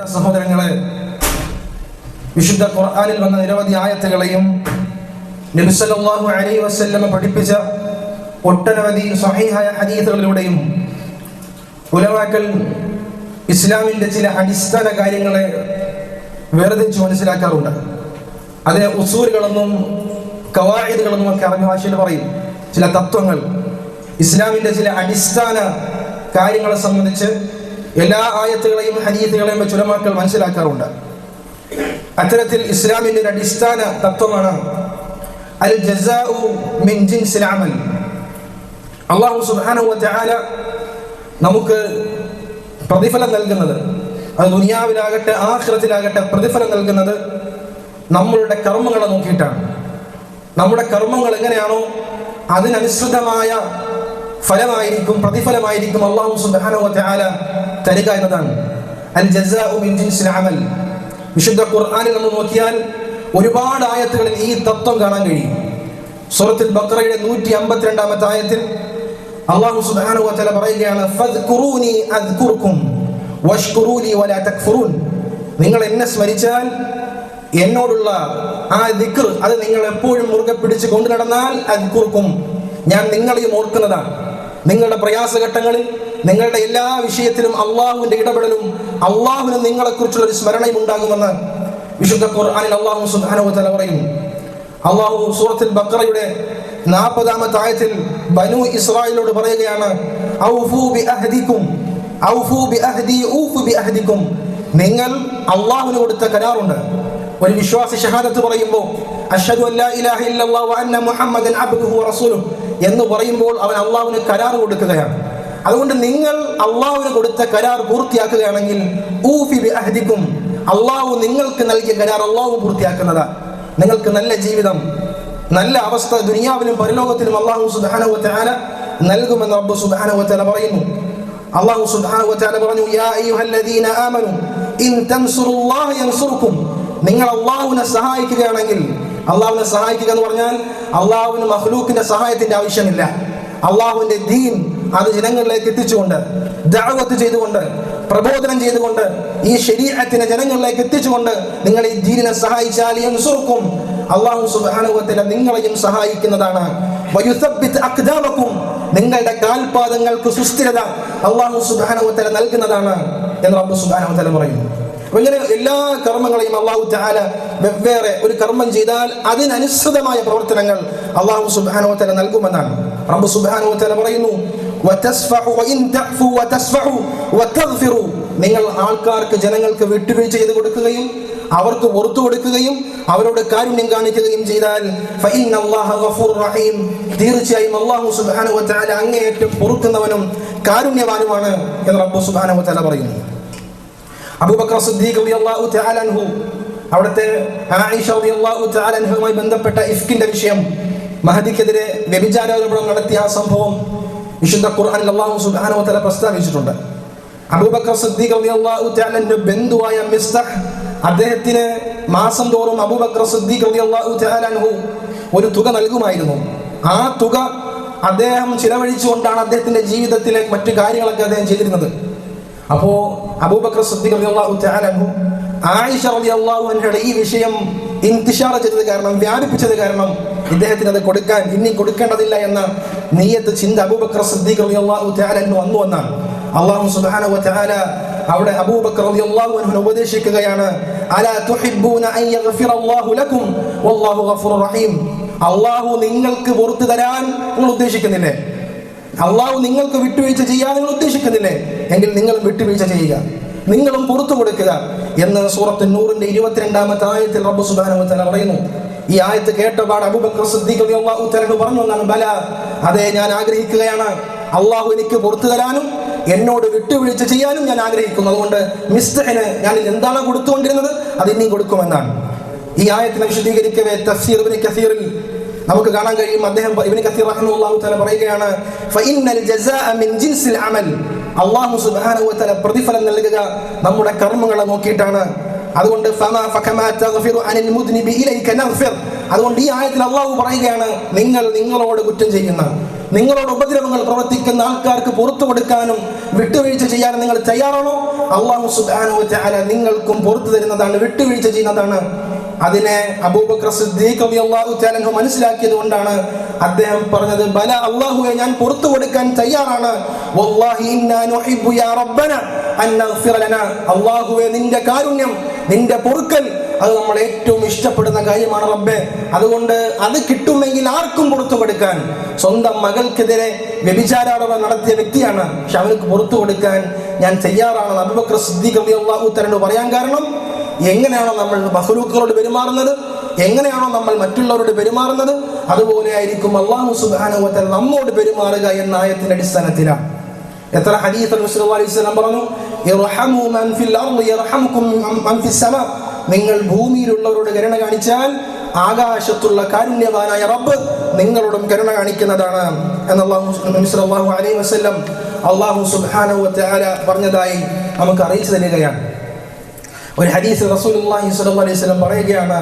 സഹോദരങ്ങളെ, വിശുദ്ധ ഖുർആനിൽ വന്ന നിരവധി ആയത്തുകളെയും നബി സല്ലല്ലാഹു അലൈഹി വസല്ലം പഠിപ്പിച്ച ഒട്ടനവധി സ്വഹീഹായ ഹദീസുകളിലൂടെയും ഉലമാക്കൾ ഇസ്ലാമിന്റെ ചില അടിസ്ഥാന കാര്യങ്ങളെ വേർതിരിച്ച് മനസ്സിലാക്കാറുണ്ട്. അതിനെ ഉസൂലുകളെന്നും ഖവാഇദുകളെന്നും ഒക്കെ അറബി ഭാഷയിൽ പറയും. ചില തത്വങ്ങൾ, ഇസ്ലാമിന്റെ ചില അടിസ്ഥാന കാര്യങ്ങളെ സംബന്ധിച്ച് എല്ലാ ആയത്തുകളെയും ഹദീസുകളെയും വെച്ച് ഉലമാക്കൾ മനസ്സിലാക്കാറുണ്ട്. അത്തരത്തിൽ ഇസ്ലാമിന്റെ ഒരു അടിസ്ഥാന തത്വമാണ് അൽ ജസാഉ മിൻ ജിൻസിൽ അമൽ. അല്ലാഹു സുബ്ഹാനഹു വ തആല നമുക്ക് പ്രതിഫലം നൽകുന്നത്, അത് ദുനിയാവിലാകട്ടെ ആഖിറത്തിലാകട്ടെ, പ്രതിഫലം നൽകുന്നത് നമ്മളുടെ കർമ്മങ്ങളെ നോക്കിയിട്ടാണ്. നമ്മുടെ കർമ്മങ്ങൾ എങ്ങനെയാണോ അതിനനുസൃതമായ ഫലമായിരിക്കും, പ്രതിഫലമായിരിക്കും അല്ലാഹു സുബ്ഹാനഹു വ തആല തരിക എന്നതാണ് അൽ ജസാഉ മിൻ ജിൻസിൽ അമൽ. വിശുദ്ധ ഖുർആനിൽ നമ്മൾ നോക്കിയാൽ ഒരുപാട് ആയത്തുകളിൽ ഈ തത്വം കാണാൻ കഴിയും. സൂറത്തുൽ ബഖറയുടെ 152-ാമത്തെ ആയത്തിൽ അല്ലാഹു സുബ്ഹാനഹു വ തആല പറയുകയാണ്, ഫദ്കുറൂനി അദ്കുർകും വഷ്കുറൂലി വലാ തക്ഫുറൂൻ. നിങ്ങൾ എന്നെ സ്മരിച്ചാൽ, എന്നോടുള്ള ആ ദിക്ർ അത് നിങ്ങൾ എപ്പോഴും മുറുകെ പിടിച്ച് കൊണ്ടു നടന്നാൽ അദ്കുർകും, ഞാൻ നിങ്ങളെയും ഓർക്കുന്നതാണ്. നിങ്ങളുടെ പ്രയാസഘട്ടങ്ങളിൽ, നിങ്ങളുടെ എല്ലാ വിഷയത്തിലും അള്ളാഹുവിന്റെ ഇടപെടലും അള്ളാഹുവിന് നിങ്ങളെക്കുറിച്ചുള്ള ഒരു സ്മരണയും ഉണ്ടാകുമെന്ന് വിശുദ്ധ ഖുർആനിൽ അല്ലാഹു സുബ്ഹാനഹു വ തആല പറയുന്നു. അള്ളാഹു സൂറത്തുൽ ബഖറയുടെ 40-ാമത്തെ ആയത്തിൽ ബനൂ ഇസ്രായേലിനോട് പറയുകയാണ്, ഔഫൂ ബിഅഹ്ദികും ഔഫൂ ബിഅഹ്ദി ഊഫു ബിഅഹ്ദികും. നിങ്ങൾ അള്ളാഹുവിന് കൊടുത്ത കരാറുണ്ട്. ഒരു വിശ്വാസി ഷഹാദത്ത് പറയുമ്പോൾ അഷ്ഹദു അല്ലാ ഇലാഹ ഇല്ലല്ലാഹു വ അന്ന മുഹമ്മദൻ അബ്ദുഹു വ റസൂലുഹു എന്ന് പറയുമ്പോൾ അവൻ അള്ളാഹുവിന് കരാർ കൊടുക്കുകയാണ്. അതുകൊണ്ട് നിങ്ങൾ അള്ളാഹുവിന് കൊടുത്ത കരാർ പൂർത്തിയാക്കുകയാണെങ്കിൽ ഊഫി ബിഅഹ്ദികും, അള്ളാഹു നിങ്ങൾക്ക് നൽകിയ കരാർ അള്ളാഹു പൂർത്തിയാക്കുന്നതാണ്. നിങ്ങൾക്ക് നല്ല ജീവിതം, നല്ല അവസ്ഥ ദുനിയാവിലും പരലോകത്തിലും അല്ലാഹു സുബ്ഹാനഹു വ തആല നൽകുമെന്ന് റബ്ബ് സുബ്ഹാനഹു വ തആല പറയുന്നു. അല്ലാഹു സുബ്ഹാനഹു വ തആല പറഞ്ഞു, യാ അയ്യുഹല്ലദീന ആമനു ഇൻ തൻസുറുല്ലാഹ യൻസുറുക്കും. നിങ്ങൾ അള്ളാഹുവിനെ സഹായിക്കുകയാണെങ്കിൽ, അള്ളാഹുവിനെ സഹായിക്കുക എന്ന് പറഞ്ഞാൽ അള്ളാഹുവിന് മഖ്ലൂക്കിന്റെ സഹായത്തിന്റെ ആവശ്യമില്ല. അള്ളാഹുവിന്റെ ദീൻ അത് ജനങ്ങളിലേക്ക് എത്തിച്ചുകൊണ്ട്, ദഅവത്ത് ചെയ്തുകൊണ്ട്, പ്രബോധനം ചെയ്തുകൊണ്ട്, ഈ ശരീഅത്തിനെ ജനങ്ങളിലേക്ക് എത്തിച്ചുകൊണ്ട് നിങ്ങൾ ഈ ദീനിനെ സഹായിച്ചാൽ യൻസുറുക്കും, അല്ലാഹു സുബ്ഹാനഹു വ തആല നിങ്ങളെയും സഹായിക്കുന്നതാണ്. വയുസബ്ബിത് അഖ്ദാമക്കും, നിങ്ങളുടെ കാൽപാദങ്ങൾക്ക് സുസ്ഥിരത അല്ലാഹു സുബ്ഹാനഹു വ തആല നൽകുന്നതാണ് എന്ന് റബ്ബ് സുബ്ഹാനഹു വ തആല പറയുന്നു. ഇങ്ങനെ എല്ലാ കർമ്മങ്ങളെയും അല്ലാഹു തആല വെവ്വേറെ ഒരു കർമ്മം ചെയ്താൽ അതിനനുസൃതമായ പ്രവർത്തനങ്ങൾ അല്ലാഹു സുബ്ഹാനഹു വ തആല നൽകുമെന്നാണ് റബ്ബ് സുബ്ഹാനഹു വ തആല പറയുന്നു. വതസ്ഫഉ വഇൻ തഅഫു വതസ്ഫഉ വതഗ്ഫിറു, നിങ്ങൾ ആൾക്കാർക്ക്, ജനങ്ങൾക്ക് വിട്ടുവീഴ്ച ചെയ്തു കൊടുക്കുകയും അവർക്ക് പുറത്തു കൊടുക്കുകയും അവരോട് കാരുണ്യം കാണിക്കുകയും ചെയ്താൽ ഫഇന്നല്ലാഹ ഗഫൂർ റഹീം, തീർച്ചയായും അല്ലാഹു സുബ്ഹാനഹു വ തആല അങ്ങേയറ്റം പൊറുക്കുന്നവനും കാരുണ്യവാനുമാണ് എന്ന് റബ്ബ് സുബ്ഹാനഹു വ തആല പറയുന്നു. അബൂബക്കർ സിദ്ദീഖ് റളിയല്ലാഹു തആല അൻഹു, അവിടുത്തെ ആയിഷ റളിയല്ലാഹു തആല അൻഹയുമായി ബന്ധപ്പെട്ട ഇഫ്കിന്റെ വിഷയം, മഹദിക്കെതിരെ വ്യഭിചാരോപണം നടത്തിയ ആ സംഭവം വിശുദ്ധ ഖുർആനിൽ അല്ലാഹു സുബ്ഹാനഹു വ തആല പ്രസ്താവിച്ചിട്ടുണ്ട്. അബൂബക്കർ സിദ്ദീഖ് റളിയല്ലാഹു തആലയുടെ ബന്ധുവായ മിസ്തഹ്, അദ്ദേഹത്തിന് മാസം തോറും അബൂബക്കർ സിദ്ദീഖ് റളിയല്ലാഹു തആല അൻഹു ഒരു തുക നൽകുമായിരുന്നു. ആ തുക അദ്ദേഹം ചിലവഴിച്ചുകൊണ്ടാണ് അദ്ദേഹത്തിന്റെ ജീവിതത്തിലെ മറ്റു കാര്യങ്ങളൊക്കെ അദ്ദേഹം ചെയ്തിരുന്നത്. അപ്പോ അബൂബക്കർ സിദ്ദീഖ് റളിയല്ലാഹു തആല അൻഹു ആയിഷ റളിയല്ലാഹു അൻഹയുടെ ഈ വിഷയം ഇന്തിശാർ ചെയ്തത് കാരണം, വ്യാപിപ്പിച്ചത് കാരണം ഇദ്ദേഹത്തിന് അത് കൊടുക്കാൻ, ഇനി കൊടുക്കേണ്ടതില്ല എന്ന നിയ്യത്ത്, ചിന്ത അബൂബക്കർ സിദ്ദീഖ് റളിയല്ലാഹു തആല അൻഹു വന്നു എന്നാണ്. അല്ലാഹു സുബ്ഹാനഹു വ തആല അവിടെ അബൂബക്കർ റളിയല്ലാഹു അൻഹു ഉപദേശിക്കുകയാണ്, അലാ തുഹിബ്ബൂന അൻ യഗ്ഫിറല്ലാഹു ലക്കും വല്ലാഹു ഗഫൂറുർ റഹീം. അല്ലാഹു നിങ്ങൾക്ക് പുറത്തു തരാൻ നിങ്ങൾ ഉദ്ദേശിക്കുന്നില്ലേ? അള്ളാഹു നിങ്ങൾക്ക് വിട്ടുവീഴ്ച ചെയ്യാൻ നിങ്ങൾ ഉദ്ദേശിക്കുന്നില്ലേ? എങ്കിൽ നിങ്ങൾ വിട്ടുവീഴ്ച ചെയ്യുക, നിങ്ങളും പുറത്തു കൊടുക്കുക എന്ന് സൂറത്ത് നൂറിന്റെ 22-ാമത്തെ ആയത്തിൽ റബ്ബ് സുബ്ഹാനഹു വ തആല പറയുന്നു. ഈ ആയത്ത് കേട്ടപാട് അബൂബക്കർ സിദ്ദീഖ് റളിയല്ലാഹു തആല പറഞ്ഞു എന്നാണ്, ബല, അതെ, ഞാൻ ആഗ്രഹിക്കുകയാണ്, അള്ളാഹു എനിക്ക് പുറത്തു തരാനും എന്നോട് വിട്ടുവീഴ്ച ചെയ്യാനും ഞാൻ ആഗ്രഹിക്കുന്നു. അതുകൊണ്ട് മിസ്തഹിന് ഞാൻ എന്താണ് കൊടുത്തുകൊണ്ടിരുന്നത് അത് ഇനിയും കൊടുക്കുമെന്നാണ്. ഈ ആയത്തിനെ വിശദീകരിക്കവേ തഫ്സീർ ഇബ്നു കസീറിൽ നമുക്ക് കാണാൻ കഴിയും. അദ്ദേഹം ഇബ്നു കസീർ റഹിമഹുല്ലാഹു തആല പറയുകയാണ്, ഫഇന്നൽ ജസാഅ മിൻ ജിൻസിൽ അമൽ, അല്ലാഹു സുബ്ഹാനഹു വ തആല പ്രതിഫലം നൽകുക നമ്മുടെ കർമ്മങ്ങളെ നോക്കിയിട്ടാണ്. അതുകൊണ്ട് ഫകമാ തഗ്ഫിറു അനിൽ മുദ്നിബി ഇലൈക നഗ്ഫിർ, അതുകൊണ്ട് ഈ ആയത്തിൽ അല്ലാഹു പറയുകയാണ്, നിങ്ങൾ നിങ്ങളോട് കുറ്റം ചെയ്യുന്ന, നിങ്ങളോട് ഉപദ്രവങ്ങൾ പ്രവർത്തിക്കുന്ന ആൾക്കാർക്ക് പുറത്തു കൊടുക്കാനും വിട്ടുവീഴ്ച ചെയ്യാൻ നിങ്ങൾ തയ്യാറാണോ? അല്ലാഹു സുബ്ഹാനഹു വ തആല നിങ്ങൾക്കും പുറത്തു തരുന്നതാണ്, വിട്ടുവീഴ്ച ചെയ്യുന്നതാണ്. അതിനെ അബൂബക്കർ സിദ്ദീഖ് റളിയല്ലാഹു തആല അൻഹു മനസ്സിലാക്കിയത് കൊണ്ടാണ് അദ്ദേഹം പറഞ്ഞത്, ബല അല്ലാഹുവേ, ഞാൻ പുറത്തു കൊടുക്കാൻ തയ്യാറാണ്. വല്ലാഹി ഇന്നാ നുഹിബ്ബു യാ റബ്ബന അൻ നഗ്ഫിറ ലനാ. അല്ലാഹുവേ, നിന്റെ കാരുണ്യം, നിന്റെ പൊറുക്കൽ, അത് നമ്മൾ ഏറ്റവും ഇഷ്ടപ്പെടുന്ന കാര്യമാണ് റബ്ബേ. അതുകൊണ്ട് അത് കിട്ടുമെങ്കിൽ ആർക്കും പുറത്തു കൊടുക്കാൻ. സ്വന്തം മകൾക്കെതിരെ വ്യഭിചാരാരോപണം നടത്തിയ വ്യക്തിയാണ്, പക്ഷെ അവർക്ക് പുറത്തു കൊടുക്കാൻ ഞാൻ തയ്യാറാണ് അബൂബക്കർ സിദ്ദീഖ് റളിയല്ലാഹു തആല പറയാൻ കാരണം, എങ്ങനെയാണോ നമ്മൾ മഖ്ലൂഖുകളോട് പെരുമാറുന്നത്, എങ്ങനെയാണോ നമ്മൾ മറ്റുള്ളവരോട് പെരുമാറുന്നത്, അതുപോലെ ആയിരിക്കും അല്ലാഹു സുബ്ഹാനഹു വ തആല നമ്മോട് പെരുമാറുക എന്ന ആയത്തിന്റെ അടിസ്ഥാനത്തിലാണ്. എത്ര ഹദീസ് നബി സല്ലല്ലാഹു അലൈഹി വസല്ലം പറഞ്ഞു, ഇർഹമു മൻ ഫിൽ അർളി യർഹമുകും മൻ ഫിസ് സമാ. നിങ്ങൾ ഭൂമിയിലുള്ളവരോട് കരുണ കാണിച്ചാൽ ആകാശത്തുള്ള കാരുണ്യവാനായ റബ്ബ് നിങ്ങളോടും കരുണ കാണിക്കുന്നതാണ് എന്ന് നബി സല്ലല്ലാഹു അലൈഹി വസല്ലം അല്ലാഹു സുബ്ഹാനഹു വ തആല പറഞ്ഞതായി നമുക്ക് അറിയിച്ചു തരികയാണ്. ഒരു ഹദീസിൽ റസൂലുള്ളാഹി സ്വല്ലല്ലാഹു അലൈഹി വസല്ലം പറയുകയാണ്,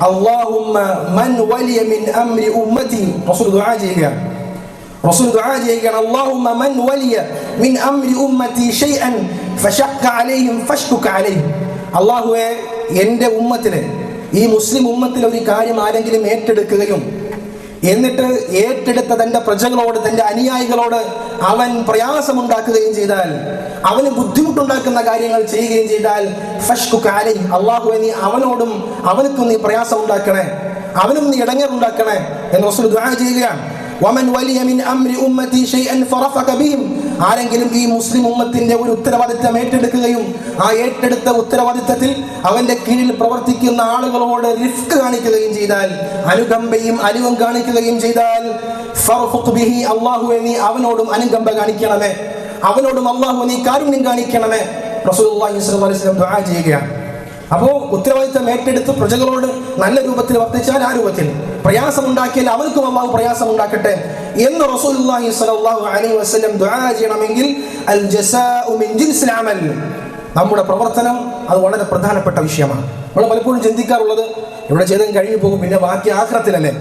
അല്ലാഹുമ്മ മൻ വലിയ മിൻ അംരി ഉമ്മതി. റസൂൽ ദുആ ചെയ്യുകയാണ്, അല്ലാഹുമ്മ മൻ വലിയ മിൻ അംരി ഉമ്മതി ഷൈഅൻ ഫശഖ അലൈഹിം ഫശ്കുക അലൈഹിം. അല്ലാഹുവേ, എൻ്റെ ഉമ്മത്തിലെ, ഈ മുസ്ലിം ഉമ്മത്തിലെ ഒരു കാര്യം ആരെങ്കിലും ഏറ്റെടുക്കുകയും എന്നിട്ട് ഏറ്റെടുത്ത തന്റെ പ്രജകളോട്, തന്റെ അനുയായികളോട് അവൻ പ്രയാസമുണ്ടാക്കുകയും ചെയ്താൽ, അവന് ബുദ്ധിമുട്ടുണ്ടാക്കുന്ന കാര്യങ്ങൾ ചെയ്യുകയും ചെയ്താൽ, ഫശ്കുക അലൈഹി, അല്ലാഹുവേ, നീ അവനക്കും നീ പ്രയാസം ഉണ്ടാക്കണേ, അവനും നീ ഇടങ്ങേറുണ്ടാക്കണേ എന്ന് റസൂൽ ദുആ ചെയ്യുകയാണ്. വമൻ വലിയ മിൻ അംരി ഉമ്മതി ഷൈഅൻ ഫറഫക ബിഹിം. ആരെങ്കിലും ഈ മുസ്ലിം ഉമ്മത്തിന്റെ ഒരു ഉത്തരവാദിത്തം ഏറ്റെടുക്കുകയും ആ ഏറ്റെടുത്ത ഉത്തരവാദിത്തത്തിൽ അവന്റെ കീഴിൽ പ്രവർത്തിക്കുന്ന ആളുകളോട് റിഫ്ക് കാണിക്കുകയും ചെയ്താൽ, അനുകമ്പയും അലിവും കാണിക്കുകയും ചെയ്താൽ, ഫർഫുഖ് ബിഹി, അല്ലാഹുവേ, നീ അവനോടും അനുകമ്പ കാണിക്കണമേ, അവനോടും അല്ലാഹു നീ കാരുണ്യം കാണിക്കണമേ. റസൂലുള്ളാഹി സ്വല്ലല്ലാഹു അലൈഹി വസല്ലം ദുആ ചെയ്യുകയാണ്. അപ്പോൾ ഉത്തരവാദിത്തം ഏറ്റെടുത്ത് പ്രജകളോട് നല്ല രൂപത്തിൽ വർത്തിച്ചാൽ ആ രൂപത്തിൽ, പ്രയാസമുണ്ടാക്കിയാൽ അവർക്കും അല്ലാഹു പ്രയാസം ഉണ്ടാക്കട്ടെ എന്ന് റസൂലുള്ളാഹി സ്വല്ലല്ലാഹു അലൈഹി വസല്ലം ദുആ ചെയ്യണമെങ്കിൽ അൽ ജസാഉ മിൻ ജിൻസിൽ അമൽ, നമ്മുടെ പ്രവർത്തനം അത് വളരെ പ്രധാനപ്പെട്ട വിഷയമാണ്. നമ്മൾ പലപ്പോഴും ചിന്തിക്കാറുള്ളത്, ഇവിടെ ചെയ്തും കഴിഞ്ഞു പോകും, പിന്നെ ബാക്കി ആഖിറത്തിലല്ലേ,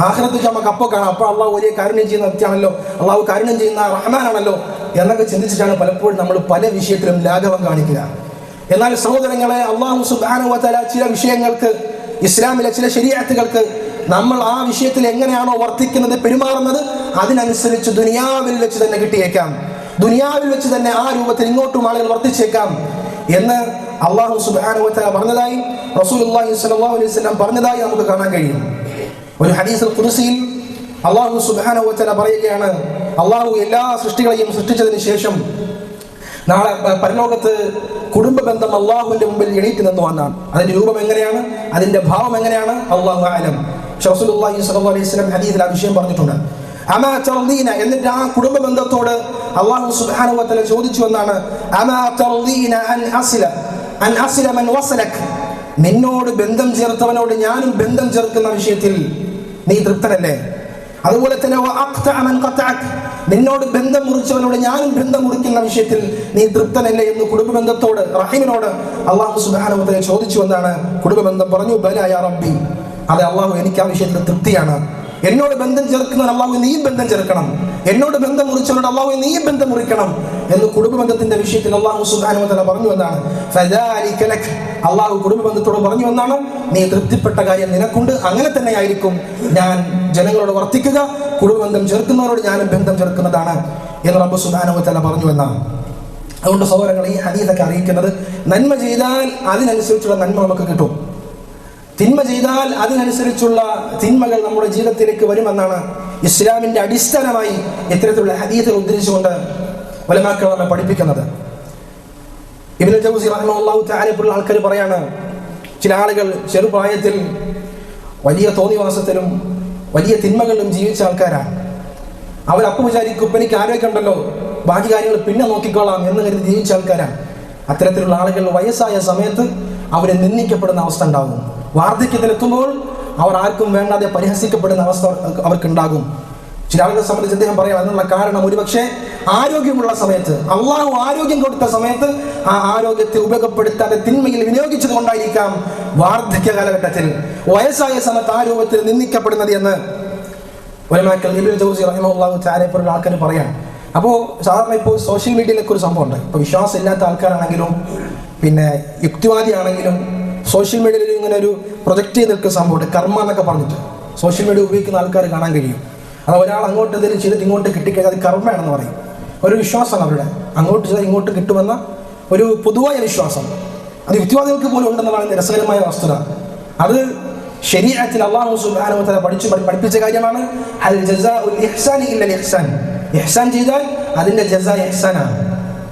ആഖിറത്തിൽ നമുക്ക് അപ്പോൾ കാണാം, അപ്പോൾ അള്ളാഹു വലിയ കാരുണ്യം ചെയ്യുന്ന വ്യക്തിയാണല്ലോ, അള്ളാഹു കാരുണ്യം ചെയ്യുന്ന റഹ്മാനാണല്ലോ എന്നൊക്കെ ചിന്തിച്ചിട്ടാണ് പലപ്പോഴും നമ്മൾ പല വിഷയത്തിലും ലാഘവം കാണിക്കുക. എന്നാൽ സഹോദരങ്ങളെ, അല്ലാഹു സുബ്ഹാനഹു വ തആല ചില വിഷയങ്ങൾക്ക്, ഇസ്ലാമിലെ ചില ശരീഅത്തുകൾക്ക് നമ്മൾ ആ വിഷയത്തിൽ എങ്ങനെയാണോ വർത്തിക്കുന്നത്, പെരുമാറുന്നത്, അതിനനുസരിച്ച് ദുനിയാവിൽ വെച്ച് തന്നെ കിട്ടിയേക്കാം, ദുനിയാവിൽ വെച്ച് തന്നെ ആ രൂപത്തിൽ ഇങ്ങോട്ടും ആളുകൾ വർത്തിച്ചേക്കാം എന്ന് അല്ലാഹു സുബ്ഹാനഹു വ തആല പറഞ്ഞതായി റസൂലുള്ളാഹി സ്വല്ലല്ലാഹു അലൈഹി വസല്ലം പറഞ്ഞതായി നമുക്ക് കാണാൻ കഴിയും. ഒരു ഹദീസുൽ ഖുദ്സിയിൽ അല്ലാഹു സുബ്ഹാനഹു വ തആല പറയുകയാണ്, അല്ലാഹു എല്ലാ സൃഷ്ടികളെയും സൃഷ്ടിച്ചതിന് ശേഷം നാളെ പരലോകത്ത് കുടുംബ ബന്ധം അള്ളാഹുവിന്റെ മുമ്പിൽ എണീറ്റ് നിന്നു എന്നാണ്. അതിന്റെ രൂപം എങ്ങനെയാണ്, അതിന്റെ ഭാവം എങ്ങനെയാണ്, അല്ലാഹു അഅലം. റസൂലുള്ളാഹി സ്വല്ലല്ലാഹു അലൈഹി വസല്ലം ഹദീസിൽ ആ വിഷയം പറഞ്ഞിട്ടുണ്ട്. അമാ തർദീന, എന്നിട്ട് ആ കുടുംബ ബന്ധത്തോട് അല്ലാഹു സുബ്ഹാനഹു വ തആല ചോദിച്ചു എന്നാണ്, അമാ തർദീന അൻ അസില മൻ വസലക. നിന്നോട് ബന്ധം ചേർത്തവനോട് ഞാനും ബന്ധം ചേർക്കുന്ന വിഷയത്തിൽ നീ തൃപ്തനല്ലേ? അതുപോലെ തന്നെ നിന്നോട് ബന്ധം മുറിച്ചവനോട് ഞാനും ബന്ധം മുറിക്കുന്ന വിഷയത്തിൽ നീ തൃപ്തനല്ലേ എന്ന് കുടുംബ ബന്ധത്തോട്, റഹീമിനോട് അല്ലാഹു സുബ്ഹാനഹു വ തആല ചോദിച്ചു എന്നാണ്. കുടുംബ ബന്ധം പറഞ്ഞു, ബലാ യാ റബ്ബി, അതെ അല്ലാഹു, എനിക്ക് ആ വിഷയത്തിൽ തൃപ്തിയാണ്. എന്നോട് ബന്ധം ചേർക്കുന്നവൻ അല്ലാഹു നീയും ബന്ധം ചേർക്കണം, എന്നോട് ബന്ധം മുറിച്ചവനോട് അല്ലാഹു നീയും ബന്ധം മുറിക്കണം എന്ന് കുടുംബ ബന്ധത്തിന്റെ വിഷയത്തിൽ അല്ലാഹു സുബ്ഹാനഹു വ തആല പറഞ്ഞു എന്നാണ്. ഫദാലിക ലക, അല്ലാഹു കുടുംബ ബന്ധത്തോട് പറഞ്ഞു എന്നാണ്, നീ തൃപ്തിപ്പെട്ട കാര്യം നിനക്കുണ്ട്, അങ്ങനെ തന്നെ ആയിരിക്കും ഞാൻ ജനങ്ങളോട് വർത്തിക്കുക, കുടുംബ ബന്ധം ചേർക്കുന്നവരോട് ഞാനും ബന്ധം ചേർക്കുന്നതാണ് എന്ന് റബ്ബ് സുബ്ഹാനഹു വ തആല പറഞ്ഞു എന്നാണ്. അതുകൊണ്ട് സഹോദരങ്ങൾ, ഈ ഹദീസൊക്കെ അറിയിക്കുന്നത്, നന്മ ചെയ്താൽ അതിനനുസരിച്ചുള്ള നന്മ നമുക്ക് കിട്ടും, തിന്മ ചെയ്താൽ അതിനനുസരിച്ചുള്ള തിന്മകൾ നമ്മുടെ ജീവിതത്തിലേക്ക് വരുമെന്നാണ് ഇസ്ലാമിന്റെ അടിസ്ഥാനമായി ഇത്തരത്തിലുള്ള ഹദീസുകൾ ഉദ്ധരിച്ചുകൊണ്ട് ഉലമാക്കൾ നമ്മെ പഠിപ്പിക്കുന്നത്. ഇബ്നുൽ ജൗസി റഹിമഹുല്ലാഹു തആല പോലുള്ള ആൾക്കാർ പറയാണ്, ചില ആളുകൾ ചെറുപ്രായത്തിൽ വലിയ തോന്നിവാസത്തിലും വലിയ തിന്മകളിലും ജീവിച്ച ആൾക്കാരാണ്. അവരപ്പം വിചാരിക്കും, ഇപ്പം എനിക്ക് ആരോഗ്യമുണ്ടല്ലോ, ബാക്കി കാര്യങ്ങൾ പിന്നെ നോക്കിക്കോളാം എന്ന് കരുതി ജീവിച്ച ആൾക്കാരാണ്. അത്തരത്തിലുള്ള ആളുകൾ വയസ്സായ സമയത്ത് അവരെ നിന്ദിക്കപ്പെടുന്ന അവസ്ഥ ഉണ്ടാകും. വാർദ്ധക്യത്തിലെത്തുമ്പോൾ അവർ ആർക്കും വേണ്ടാതെ പരിഹസിക്കപ്പെടുന്ന അവസ്ഥ അവർക്കുണ്ടാകും. ചില ആളുകളെ സംബന്ധിച്ച് അദ്ദേഹം പറയാം, അതിനുള്ള കാരണം ഒരുപക്ഷെ ആരോഗ്യമുള്ള സമയത്ത്, അള്ളാഹു ആരോഗ്യം കൊടുത്ത സമയത്ത് ആ ആരോഗ്യത്തെ ഉപയോഗപ്പെടുത്താതെ തിന്മയിൽ വിനിയോഗിച്ചത് കൊണ്ടായിരിക്കാം വാർദ്ധക്യ കാലഘട്ടത്തിൽ, വയസ്സായ സമയത്ത് ആ രൂപത്തിൽ നിന്ദിക്കപ്പെടുന്നത് എന്ന് ഉലമാക്കൾ ഇബ്നുൽ ജൗസി റഹിമഹുല്ലാഹു തആല പോലുള്ള ആൾക്കാർ പറയാം. അപ്പോൾ സാധാരണ ഇപ്പോൾ സോഷ്യൽ മീഡിയയിലൊക്കെ ഒരു സംഭവമുണ്ട്. ഇപ്പോൾ വിശ്വാസം ഇല്ലാത്ത ആൾക്കാരാണെങ്കിലും പിന്നെ യുക്തിവാദിയാണെങ്കിലും സോഷ്യൽ മീഡിയയിൽ ഇങ്ങനെ ഒരു പ്രൊജക്റ്റ് ചെയ്ത് നിൽക്കുന്ന സംഭവമുണ്ട്, കർമ്മ എന്നൊക്കെ പറഞ്ഞിട്ട് സോഷ്യൽ മീഡിയ ഉപയോഗിക്കുന്ന ആൾക്കാർ കാണാൻ കഴിയും. അത് ഒരാൾ അങ്ങോട്ട് എന്തെങ്കിലും ചെയ്തിട്ട് ഇങ്ങോട്ട് കിട്ടിക്കഴിഞ്ഞാൽ അത് കർമ്മയാണെന്ന് പറയും. ഒരു വിശ്വാസമാണ് അവരുടെ, അങ്ങോട്ട് ചെയ്താൽ ഇങ്ങോട്ട് കിട്ടുമെന്ന ഒരു പൊതുവായ വിശ്വാസം. അത് യുക്തിവാദികൾക്ക് പോലും ഉണ്ടെന്നതാണ് രസകരമായ വസ്തുത. അത് ശരീഅത്തിൽ അല്ലാഹു സുബ്ഹാനഹു വ തആല പഠിപ്പിച്ച കാര്യമാണ്. അൽ ജസാഉൽ ഇഹ്സാനി ഇല്ലൽ ഇഹ്സാൻ. ഇഹ്സാൻ ചെയ്താൽ അതിന്റെ ജസാ ഇഹ്സാനാണ്,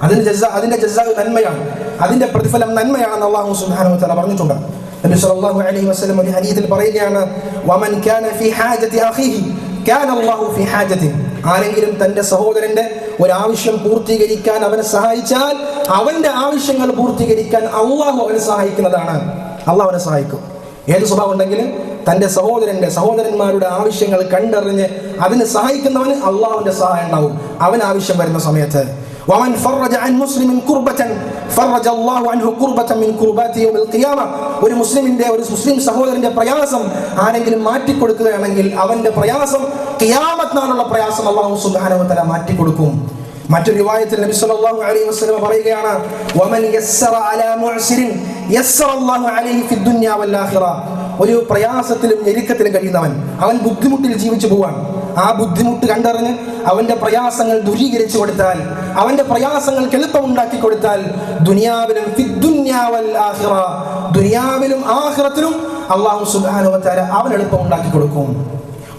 അതിന്റെ ജസാ നന്മയാണ്, അതിന്റെ പ്രതിഫലം നന്മയാണെന്ന് അല്ലാഹു സുബ്ഹാനഹു വ തആല പറഞ്ഞിട്ടുണ്ട്. നബി സല്ലല്ലാഹു അലൈഹി വസല്ലം ഒരു ഹദീസിൽ പറയുകയാണ്, വമൻ കാന ഫീ ഹാജതി അഖീഹി കാന അല്ലാഹു ഫീ ഹാജതി. ആരെങ്കിലും തന്റെ സഹോദരന്റെ ഒരു ആവശ്യം പൂർത്തീകരിക്കാൻ അവനെ സഹായിച്ചാൽ അവന്റെ ആവശ്യങ്ങൾ പൂർത്തീകരിക്കാൻ അള്ളാഹു അവനെ സഹായിക്കുന്നതാണ്. അള്ളാഹു അവനെ സഹായിക്കും. ഏത് സ്വഭാവം ഉണ്ടെങ്കിലും തന്റെ സഹോദരന്മാരുടെ ആവശ്യങ്ങൾ കണ്ടറിഞ്ഞ് അതിനെ സഹായിക്കുന്നവന് അള്ളാഹുവിന്റെ സഹായം ഉണ്ടാവും അവൻ ആവശ്യം വരുന്ന സമയത്ത്. വമൻ ഫറജ അൻ മുസ്ലിമിൻ കുർബതൻ ഫറജ അല്ലാഹു അൻഹു കുർബതൻ മിൻ കുർബാതി യൗമിൽ ഖിയാമ. ഒരു മുസ്ലിം സഹോദരന്റെ പ്രയാസം ആരെങ്കിലും മാറ്റിക്കൊടുക്കുകയാണെങ്കിൽ അവന്റെ പ്രയാസം ഖിയാമത്ത് നാളുള്ള പ്രയാസം അല്ലാഹു സുബ്ഹാനഹു വ തആല മാറ്റിക്കൊടുക്കും. മറ്റൊരു റിവായത്തിൽ നബി സല്ലല്ലാഹു അലൈഹി വസല്ലം പറയുകയാണ്, വമൻ യസ്സറ അലാ മുഅ്സിരിൻ യസ്സറ അല്ലാഹു അലൈഹി ഫിദ് ദുനിയ വൽ ആഖിറ. ഒരു പ്രയാസത്തിലും ഞെരുക്കത്തിലും കഴിയുന്നവൻ, അവൻ ബുദ്ധിമുട്ടിൽ ജീവിച്ചു പോവാൻ, ആ ബുദ്ധിമുട്ട് കണ്ടറിഞ്ഞ് അവന്റെ പ്രയാസങ്ങൾ ദൂരീകരിച്ചു കൊടുത്താൽ, അവന്റെ പ്രയാസങ്ങൾക്ക് എളുപ്പം ഉണ്ടാക്കി കൊടുത്താൽ ദുനിയാവിലും ഫിദ് ദുനിയ വൽ ആഖിറ, ദുനിയാവിലും ആഖിറത്തിലും അല്ലാഹു സുബ്ഹാനഹു വ തആല അവൻ എളുപ്പം ഉണ്ടാക്കി കൊടുക്കും.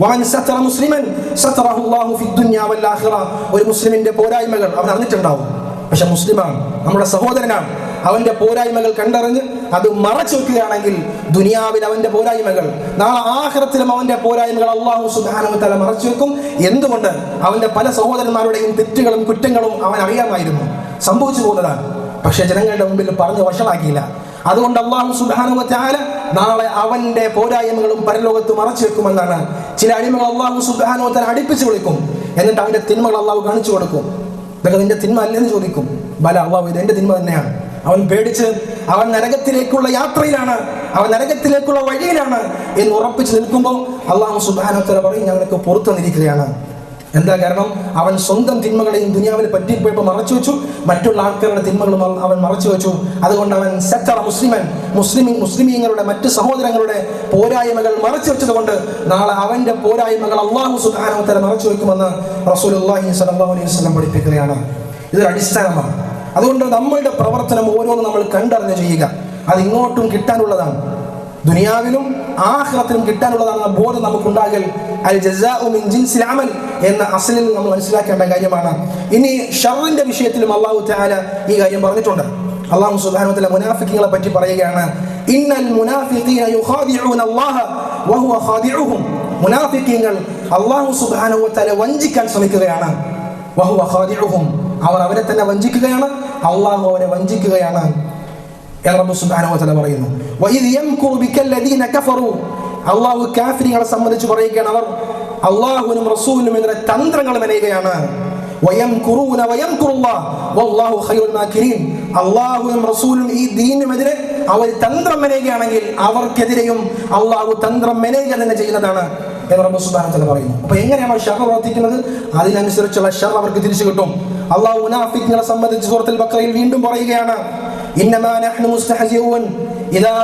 വമൻ സതറ മുസ്ലിമൻ സതറഹു അല്ലാഹു ഫിദ് ദുനിയ വൽ ആഖിറ. ഒരു മുസ്ലിമിന്റെ പോരായ്മകൾ അവൻ അറിഞ്ഞിട്ടുണ്ടാവും, പക്ഷെ മുസ്ലിമാണ്, നമ്മുടെ സഹോദരനാണ്, അവന്റെ പോരായ്മകൾ കണ്ടറിഞ്ഞ് അത് മറച്ചു വെക്കുകയാണെങ്കിൽ ദുനിയാവിൽ അവന്റെ പോരായ്മകൾ, നാളെ ആഖിറത്തിലും അവന്റെ പോരായ്മകൾ അല്ലാഹു സുബ്ഹാനഹു വ തആല മറച്ചു വെക്കും. എന്തുകൊണ്ട്? അവന്റെ പല സഹോദരന്മാരുടെയും തെറ്റുകളും കുറ്റങ്ങളും അവൻ അറിയാമായിരുന്നു, സംഭവിച്ചു പോകുന്നതാണ്, പക്ഷെ ജനങ്ങളുടെ മുമ്പിൽ പറഞ്ഞ് വഷളാക്കിയില്ല. അതുകൊണ്ട് അല്ലാഹു സുബ്ഹാനഹു വ തആല നാളെ അവന്റെ പോരായ്മകളും പരലോകത്ത് മറച്ചു വെക്കുമെന്നാണ്. ചില അടിമകൾ അല്ലാഹു സുബ്ഹാനഹു വ തആല അടുപ്പിച്ച് വിളിക്കും, എന്നിട്ട് അവന്റെ തിന്മകൾ അല്ലാഹു കാണിച്ചു കൊടുക്കും. ഇതൊക്കെ നിന്റെ തിന്മ അല്ലെന്ന് ചോദിക്കും. ബല, അല്ലാഹു ഇത് എന്റെ തിന്മ തന്നെയാണ്. അവൻ പേടിച്ച് അവൻ നരകത്തിലേക്കുള്ള യാത്രയിലാണ്, അവൻ നരകത്തിലേക്കുള്ള വഴിയിലാണ് എന്ന് ഉറപ്പിച്ച് നിൽക്കുമ്പോൾ അല്ലാഹു സുബ്ഹാനഹു വ തആല പറയും, ഞാൻ നിനക്ക് പുറത്തു വന്നിരിക്കുകയാണ്. എന്താ കാരണം? അവൻ സ്വന്തം തിന്മകളെയും ദുനിയാവിൽ പറ്റിപ്പോയപ്പോൾ മറച്ചു വെച്ചു, മറ്റുള്ള ആൾക്കാരുടെ തിന്മകളും അവൻ മറച്ചു വെച്ചു. അതുകൊണ്ട് അവൻ സത്തറ മുസ്ലിമീങ്ങളുടെ മറ്റ് സഹോദരങ്ങളുടെ പോരായ്മകൾ മറച്ചു വെച്ചത് കൊണ്ട് നാളെ അവന്റെ പോരായ്മകൾ അല്ലാഹു സുബ്ഹാനഹു വ തആല മറച്ചു വെക്കുമെന്ന് റസൂലുള്ളാഹി സ്വല്ലല്ലാഹു അലൈഹി വസല്ലം പഠിപ്പിക്കുകയാണ്. ഇതൊരു അടിസ്ഥാനമാണ്. അതുകൊണ്ട് നമ്മളുടെ പ്രവർത്തനം ഓരോന്നും നമ്മൾ കണ്ടറിഞ്ഞ് ചെയ്യുക. അത് ഇങ്ങോട്ടും കിട്ടാനുള്ളതാണ്, ദുനിയാവിലും ആഖിറത്തിലും കിട്ടാനുള്ളതാണെന്ന ബോധം നമുക്കുണ്ടാകൽ അൽ ജസാഉ മിൻ ജിൻസിൽ അമൽ എന്ന അസ്ലിൽ നമ്മൾ മനസ്സിലാക്കേണ്ട കാര്യമാണ്. ഇനി ഷർറിന്റെ വിഷയത്തിലും അല്ലാഹു തആല ഈ കാര്യം പറഞ്ഞിട്ടുണ്ട്. അല്ലാഹു സുബ്ഹാനഹു വ തആല മുനാഫിഖീങ്ങളെ പറ്റി പറയുകയാണ്, ഇന്നൽ മുനാഫിഖീന യുഖാദിഊന അല്ലാഹ വഹുവ ഖാദിഉഹും. മുനാഫിഖീങ്ങൾ അല്ലാഹു സുബ്ഹാനഹു വ തആല വഞ്ചിക്കാൻ ശ്രമിക്കുകയാണ്. വഹുവ ഖാദിഉഹും, അവർ അവരെ തന്നെ വഞ്ചിക്കുകയാണ്, അല്ലാഹു അവരെ വഞ്ചിക്കുകയാണ്. റബ്ബ് സുബ്ഹാനഹു വ തആല പറയുന്നു, വഇദ് യംകുറു ബിക്കല്ലദീന കഫറു. അല്ലാഹു കാഫിറുകളെ സംബന്ധിച്ച് പറയുകയാണ്, അവർ അല്ലാഹുവിനും റസൂലിനും എതിരെ തന്ത്രങ്ങൾ മെനയുകയാണ്. വയംകുറൂന വയംകുറുല്ലാഹ് വല്ലാഹു ഖൈറുൽ മാകിരീൻ. അല്ലാഹുവിനും റസൂലും ഈ ദീനിനുമെതിരെ അവർ തന്ത്രം മെനയുകയാണെങ്കിൽ അവർക്കെതിരെയും അല്ലാഹു തന്ത്രം മെനയുക തന്നെ ചെയ്യുന്നതാണ് എന്ന് റബ്ബ് സുബ്ഹാനഹു വ തആല പറയുന്നു. അപ്പോൾ എങ്ങനെയാണ് ഷർ പ്രവർത്തിക്കുന്നത്? അതിനനുസരിച്ചുള്ള ഷർ അവർക്ക് തിരിച്ചു കിട്ടും. അല്ലാഹു മുനാഫിഖുകളെ സംബന്ധിച്ച് സൂറത്തുൽ ബഖറയിൽ വീണ്ടും പറയുകയാണ്, ഇന്നമാ നഹ്നു മുസ്തഹ്സിഊൻ. ഇദാ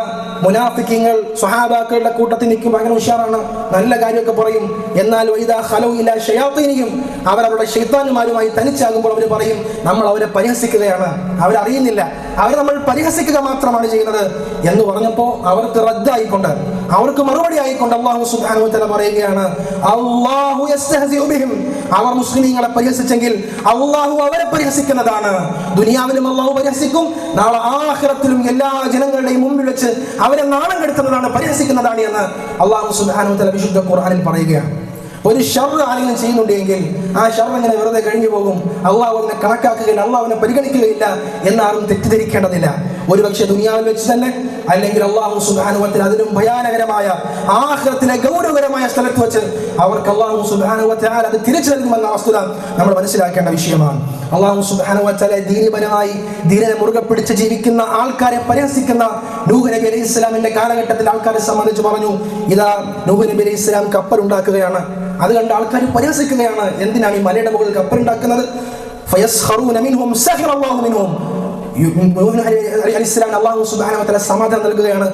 മുനാഫിഖീങ്ങൾ സ്വഹാബാക്കളുടെ കൂട്ടത്തിൽ നിൽക്കുമ്പോൾ ഭയങ്കര ഉഷാറാണ്, നല്ല കാര്യമൊക്കെ പറയും. എന്നാൽ വൈദാ ഖലൗ ഇലാ ശയാത്തീനിഹിം, അവരവരുടെ ശൈത്താനുമാരുമായി തനിച്ചാകുമ്പോൾ അവർ പറയും, നമ്മൾ അവരെ പരിഹസിക്കുകയാണ്, അവരറിയുന്നില്ല, അവരെ നമ്മൾ പരിഹസിക്കുക മാത്രമാണ് ചെയ്യുന്നത് എന്ന് പറഞ്ഞപ്പോൾ അവർക്ക് റദ്ദായിക്കൊണ്ട്, അവർക്ക് മറുപടി ആയിക്കൊണ്ട് അല്ലാഹു സുബ്ഹാനഹു വ തആല പറയുകയാണ്, അല്ലാഹു യസ്തഹ്സിഉ ബിഹിം. അവർ മുസ്ലിമീങ്ങളെ പരിഹസിച്ചെങ്കിൽ അല്ലാഹു അവരെ പരിഹസിക്കുന്നതാണ്. ദുനിയാവിലും അല്ലാഹു പരിഹസിക്കും, നാളെ ആഖിറത്തിലും എല്ലാ ജനങ്ങളുടെയും മുമ്പിൽ വെച്ച് അവരെ നാണം കെടുത്തുന്നതാണ്, പരിഹസിക്കുന്നതാണ് എന്ന് അല്ലാഹു സുബ്ഹാനഹു വ തആല വിശുദ്ധ ഖുർആനിൽ പറയുകയാണ്. ഒരു ഷർറ് ആരെങ്കിലും ചെയ്യുന്നുണ്ടെങ്കിൽ ആ ഷർറ് ഇങ്ങനെ വെറുതെ കഴിഞ്ഞു പോകും, അള്ളാഹു അതിനെ കണക്കാക്കുകയില്ല, അള്ളാഹു അതിനെ പരിഗണിക്കുകയില്ല എന്നാരും തെറ്റിദ്ധരിക്കേണ്ടതില്ല. ഒരുപക്ഷെ ദുനിയാവിൽ വെച്ച് തന്നെ, അല്ലെങ്കിൽ അല്ലാഹു സുബ്ഹാനഹു വ തആല അതിലും ഭയാനകരമായ ആഖിറത്തിലെ ഗൗരവകരമായ സ്ഥലത്ത് വെച്ച് അവർക്ക് അല്ലാഹു സുബ്ഹാനഹു വ തആല അത് തിരിച്ചു നൽകുമെന്ന വസ്തുത നമ്മൾ മനസ്സിലാക്കേണ്ട വിഷയമാണ്. അല്ലാഹു സുബ്ഹാനഹു വ തആല ദീനപരമായി ദീനിനെ മുറുകെ പിടിച്ച് ജീവിക്കുന്ന ആൾക്കാരെ പരിഹസിക്കുന്ന നൂഹ് നബി അലൈഹി ഇസ്ലാമിന്റെ കാലഘട്ടത്തിൽ ആൾക്കാരെ സംബന്ധിച്ച് പറഞ്ഞു, ഇതാ നൂഹ് നബി അലൈഹി ഇസ്ലാം കപ്പൽ ഉണ്ടാക്കുകയാണ്, അത് കണ്ട് ആൾക്കാർ പരിഹസിക്കുകയാണ്, എന്തിനാണ് ഈ മലയുടെ മുകളിൽ കപ്പലുണ്ടാക്കുന്നത്? ഫയസ്ഖറൂന മിൻഹും സഖറല്ലാഹു മിൻഹും. അല്ലാഹു സുബ്ഹാനഹു വ തആല സമാധാനം നൽകുകയാണ്,